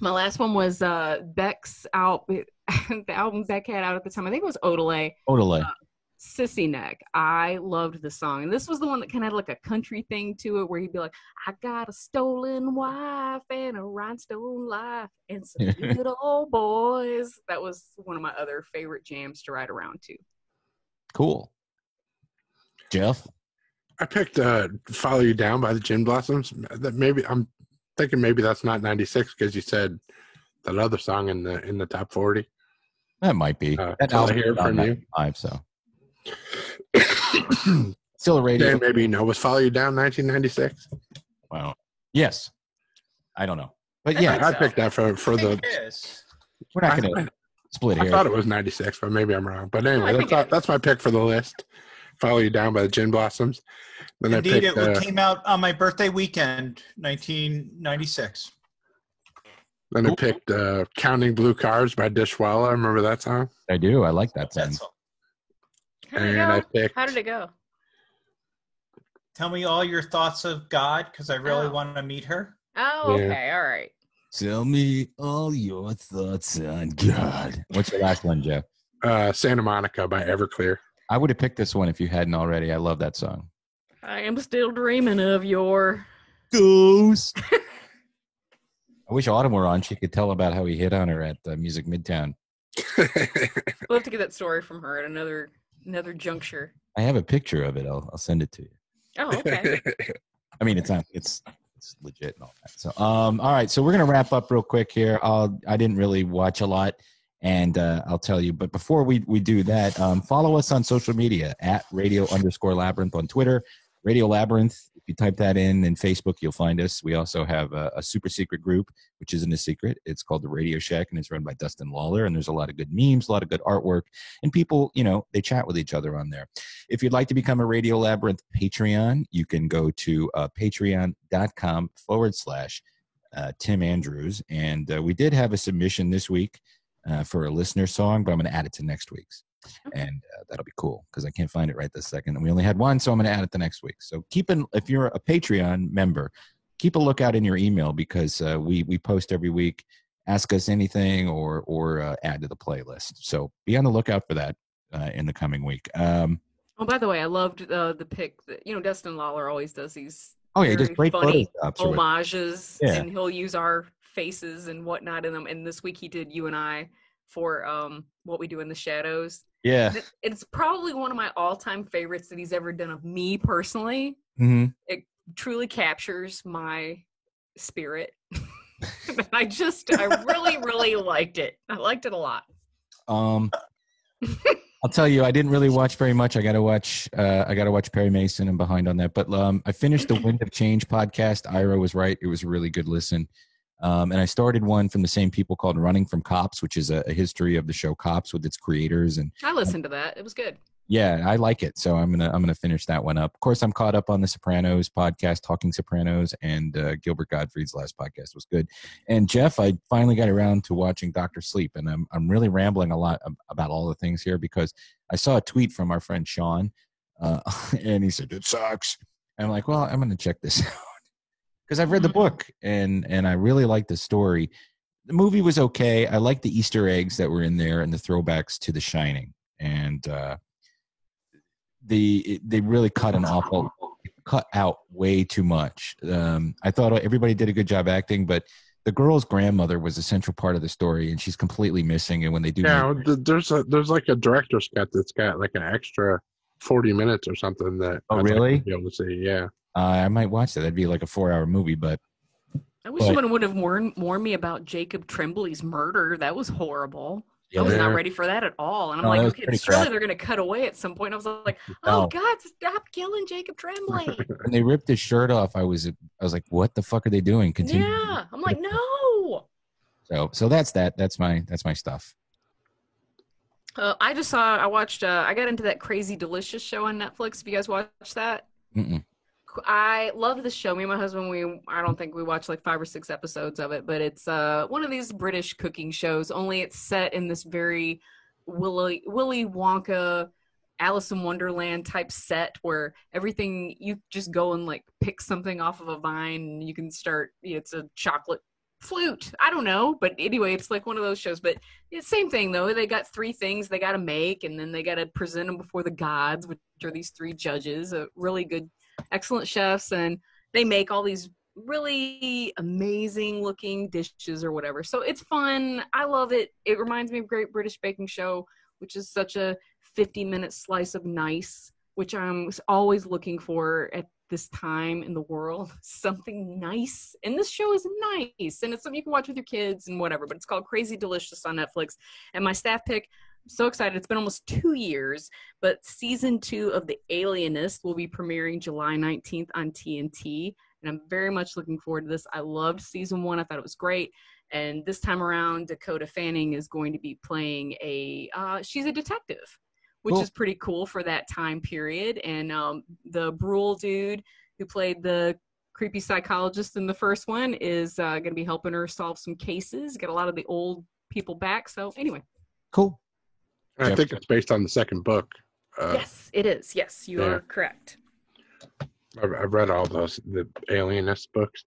my last one was Beck's album, the album Beck had out at the time. I think it was Odelay. Sissy Neck. I loved the song. And this was the one that kind of had like a country thing to it where he'd be like, I got a stolen wife and a rhinestone life and some good old boys. That was one of my other favorite jams to ride around to. Cool. Jeff? I picked Follow You Down by the Gin Blossoms. I'm thinking maybe that's not 96 because you said that other song in the top 40. That might be. That Till I album Hear was on From You. 95, so still a radio. Dan, maybe you know, was Follow You Down 1996? Wow. Yes. I don't know, but yeah, I picked that for the. we're not going to split I hairs. thought it was 96, but maybe I'm wrong. But anyway, I think that's my pick for the list. Follow You Down by the Gin Blossoms. Then Indeed, I picked, it came out on my birthday weekend, 1996. Then I picked Counting Blue Cars by Dishwalla. Remember that song? I do. I like that song. That's all. How did it And go? I picked. How did it go? Tell me all your thoughts of God, because I really Oh. want to meet her. Oh, Yeah. okay. All right. Tell me all your thoughts on God. What's your last one, Jeff? Santa Monica by Everclear. I would have picked this one if you hadn't already. I love that song. I am still dreaming of your. Ghost. I wish Autumn were on. She could tell about how he hit on her at Music Midtown. We'll have to get that story from her at another juncture. I have a picture of it. I'll send it to you. Oh, okay. I mean, it's not. It's legit and all that. So, all right. So we're gonna wrap up real quick here. I didn't really watch a lot, and I'll tell you. But before we do that, follow us on social media at Radio_Labyrinth on Twitter, Radio Labyrinth. If you type that in Facebook, you'll find us. We also have a super secret group, which isn't a secret. It's called the Radio Shack, and it's run by Dustin Lawler. And there's a lot of good memes, a lot of good artwork, and people, they chat with each other on there. If you'd like to become a Radio Labyrinth Patreon, you can go to patreon.com/Tim Andrews. And we did have a submission this week for a listener song, but I'm going to add it to next week's. And that'll be cool because I can't find it right this second. And we only had one, so I'm going to add it to next week. So if you're a Patreon member, keep a lookout in your email because we post every week. Ask us anything or add to the playlist. So be on the lookout for that in the coming week. Oh, by the way, I loved the pic that Dustin Lawler always does these. Oh yeah, just very great funny photoshops. homages, Yeah. and he'll use our faces and whatnot in them. And this week he did you and I for What We Do in the Shadows. Yeah. It's probably one of my all-time favorites that he's ever done of me personally. Mm-hmm. It truly captures my spirit. I really, really liked it. I liked it a lot. I'll tell you, I didn't really watch very much. I got to watch Perry Mason. I'm behind on that, but I finished the Wind of Change podcast. Ira was right; it was a really good listen. And I started one from the same people called Running from Cops, which is a history of the show Cops with its creators. And I listened to that; it was good. Yeah, I like it, so I'm gonna finish that one up. Of course, I'm caught up on the Sopranos podcast, Talking Sopranos, and Gilbert Gottfried's last podcast was good. And Jeff, I finally got around to watching Dr. Sleep, and I'm really rambling a lot about all the things here because I saw a tweet from our friend Sean, and he said it sucks. And I'm like, well, I'm gonna check this out because I've read the book and I really like the story. The movie was okay. I like the Easter eggs that were in there and the throwbacks to The Shining, and they really cut out way too much. I thought everybody did a good job acting, but the girl's grandmother was a central part of the story, and she's completely missing. And when they do, there's like a director's cut that's got like an extra 40 minutes or something that. Oh, I'd really? like to be able to see, yeah. I might watch that. That'd be like a 4-hour movie, but I wish someone would have warned me about Jacob Tremblay's murder. That was horrible. Yeah, I was not ready for that at all. And I'm like, okay, surely they're going to cut away at some point. I was like, oh, God, stop killing Jacob Tremblay. When they ripped his shirt off, I was like, what the fuck are they doing? Continue. Yeah. I'm like, no. So that's that. That's my stuff. I got into that Crazy Delicious show on Netflix. Have you guys watched that? Mm-mm. I love the show. Me and my husband, I don't think we watched like 5 or 6 episodes of it, but it's one of these British cooking shows, only it's set in this very Willy Wonka, Alice in Wonderland type set where everything, you just go and like pick something off of a vine and you can start, it's a chocolate flute. I don't know. But anyway, it's like one of those shows, but it's the same thing though. They got 3 things they got to make and then they got to present them before the gods, which are these 3 judges, really good, excellent chefs, and they make all these really amazing looking dishes or whatever. So it's fun. I love it. It reminds me of Great British Baking Show, which is such a 50-minute slice of nice, which I'm always looking for at this time in the world something nice. And this show is nice, and it's something you can watch with your kids and whatever, but it's called Crazy Delicious on Netflix. And my staff pick, I'm so excited. It's been almost 2 years, but season 2 of The Alienist will be premiering July 19th on TNT. And I'm very much looking forward to this. I loved season 1. I thought it was great. And this time around, Dakota Fanning is going to be playing she's a detective, which is pretty cool for that time period. And the Brule dude who played the creepy psychologist in the first one is going to be helping her solve some cases, get a lot of the old people back. So anyway. Cool. I think it's based on the second book. Yes, it is. Yes, you are correct. I've read all those, the Alienist books.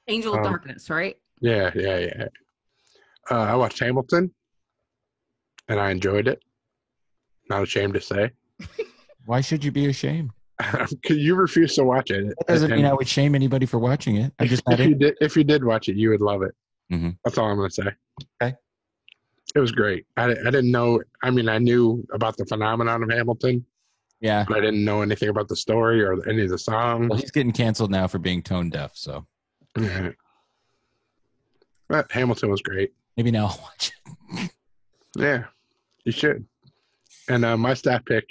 Angel of Darkness, right? Yeah. I watched Hamilton, and I enjoyed it. Not ashamed to say. Why should you be ashamed? Because you refuse to watch it. That doesn't mean I would shame anybody for watching it. I just if you did watch it, you would love it. Mm-hmm. That's all I'm going to say. Okay. It was great. I didn't know. I mean, I knew about the phenomenon of Hamilton. Yeah. But I didn't know anything about the story or any of the songs. Well, he's getting canceled now for being tone deaf, so. Yeah. But Hamilton was great. Maybe now I'll watch it. Yeah, you should. And my staff pick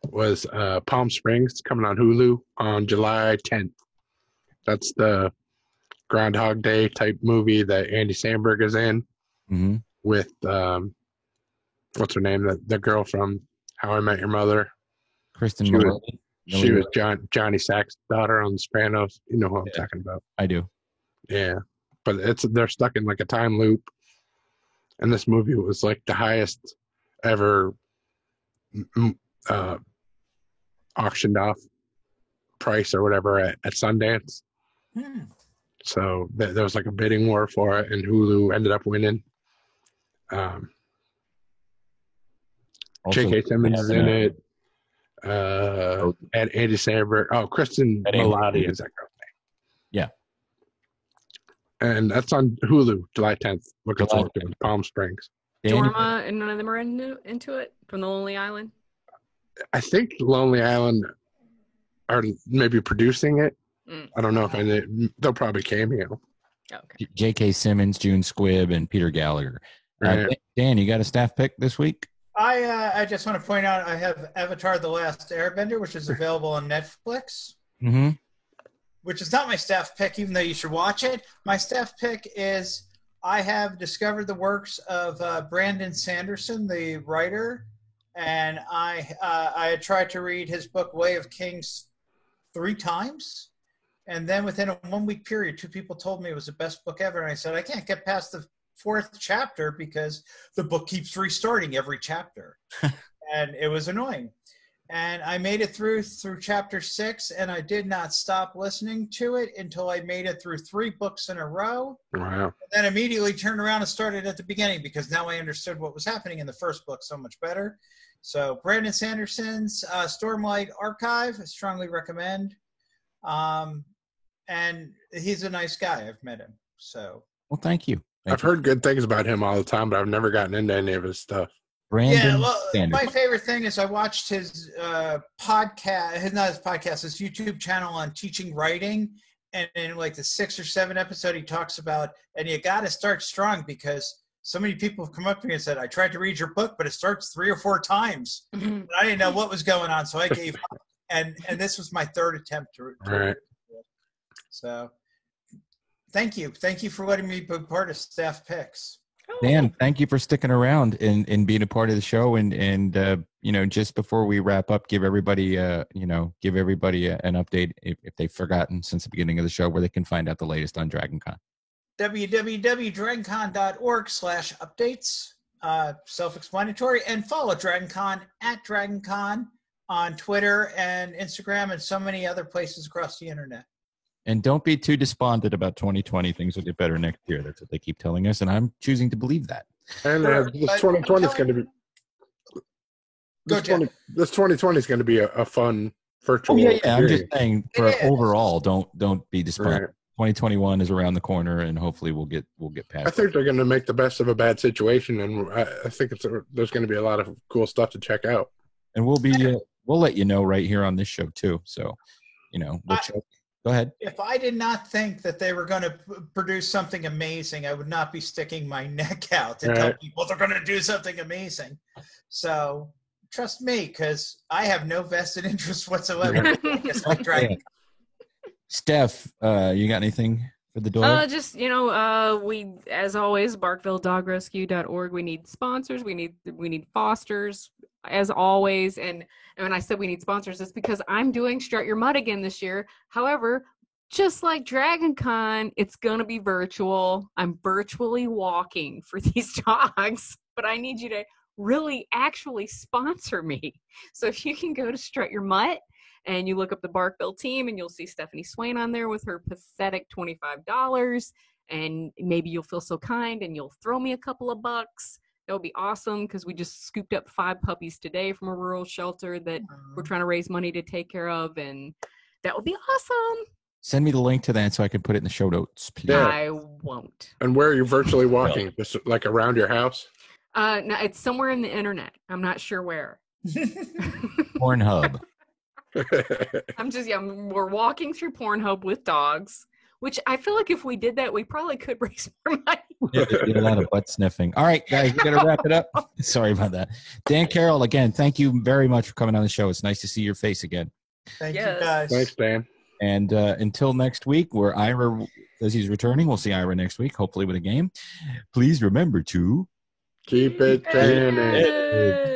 was Palm Springs, coming on Hulu on July 10th. That's the Groundhog Day type movie that Andy Samberg is in with, what's her name? The girl from How I Met Your Mother. Kristen Milotti. She was Johnny Sack's daughter on The Sopranos. You know who I'm talking about. I do. Yeah. But they're stuck in like a time loop. And this movie was like the highest ever auctioned off price or whatever at Sundance. So there was like a bidding war for it, and Hulu ended up winning. J.K. Simmons is in it. And Andy Samberg. Oh, Kristen Milotti is that girl's name. Yeah. And that's on Hulu, July 10th. Looking forward to it. Palm Springs. Jorma and none of them are into it from The Lonely Island? I think Lonely Island are maybe producing it. I don't know if they'll probably cameo. Okay. J.K. Simmons, June Squibb, and Peter Gallagher. Dan, you got a staff pick this week? I just want to point out I have Avatar: The Last Airbender, which is available on Netflix. Mm-hmm. Which is not my staff pick, even though you should watch it. My staff pick is I have discovered the works of Brandon Sanderson, the writer, and I had tried to read his book Way of Kings 3 times. And then within a 1-week period, 2 people told me it was the best book ever. And I said, I can't get past the 4th chapter because the book keeps restarting every chapter. And it was annoying. And I made it through chapter 6, and I did not stop listening to it until I made it through 3 books in a row. Wow. And then immediately turned around and started at the beginning because now I understood what was happening in the first book so much better. So Brandon Sanderson's Stormlight Archive, I strongly recommend. And he's a nice guy. I've met him. So. Well, thank you. I've heard good things about him all the time, but I've never gotten into any of his stuff. Brandon Sanderson. My favorite thing is I watched his podcast, his YouTube channel on teaching writing. And in like the 6th or 7th episode, he talks about, and you got to start strong because so many people have come up to me and said, I tried to read your book, but it starts 3 or 4 times. And I didn't know what was going on. So I gave up. And this was my 3rd attempt to read it. So thank you. Thank you for letting me be part of staff picks. Dan, thank you for sticking around and being a part of the show. And just before we wrap up, give everybody an update if they've forgotten since the beginning of the show where they can find out the latest on DragonCon. www.dragoncon.org/updates. Self-explanatory. And follow DragonCon at DragonCon on Twitter and Instagram and so many other places across the internet. And don't be too despondent about 2020. Things will get better next year. That's what they keep telling us, and I'm choosing to believe that. And this 2020 is going to be. This 2020 is going to be a fun virtual. Yeah. I'm just saying for overall, don't be despondent. Right. 2021 is around the corner, and hopefully we'll get past. I think they're going to make the best of a bad situation, and I think there's going to be a lot of cool stuff to check out. And we'll let you know right here on this show too. So. Woodchuck. Go ahead. If I did not think that they were going to produce something amazing, I would not be sticking my neck out to tell people they're going to do something amazing. So trust me, because I have no vested interest whatsoever. It's like Dragon. Steph, you got anything for the dog? Just, we, as always, BarkvilleDogRescue.org. We need sponsors. We need fosters, as always. And when I said we need sponsors, it's because I'm doing Strut Your Mutt again this year. However, just like Dragon Con, it's going to be virtual. I'm virtually walking for these dogs, but I need you to really actually sponsor me. So if you can go to Strut Your Mutt and you look up the Barkville team, and you'll see Stephanie Swain on there with her pathetic $25, and maybe you'll feel so kind and you'll throw me a couple of bucks. That would be awesome, because we just scooped up 5 puppies today from a rural shelter that we're trying to raise money to take care of, and that would be awesome. Send me the link to that so I can put it in the show notes, please. Yeah. I won't. And where are you virtually walking? Just like around your house? No, it's somewhere in the internet. I'm not sure where. Pornhub. We're walking through Pornhub with dogs, which I feel like if we did that, we probably could raise more money. Yeah, there's a lot of butt sniffing. All right, guys, we got to wrap it up. Sorry about that. Dan Carroll, again, thank you very much for coming on the show. It's nice to see your face again. Thank you, guys. Thanks, Dan. And until next week, where Ira, as he's returning, we'll see Ira next week, hopefully with a game. Please remember to keep it training.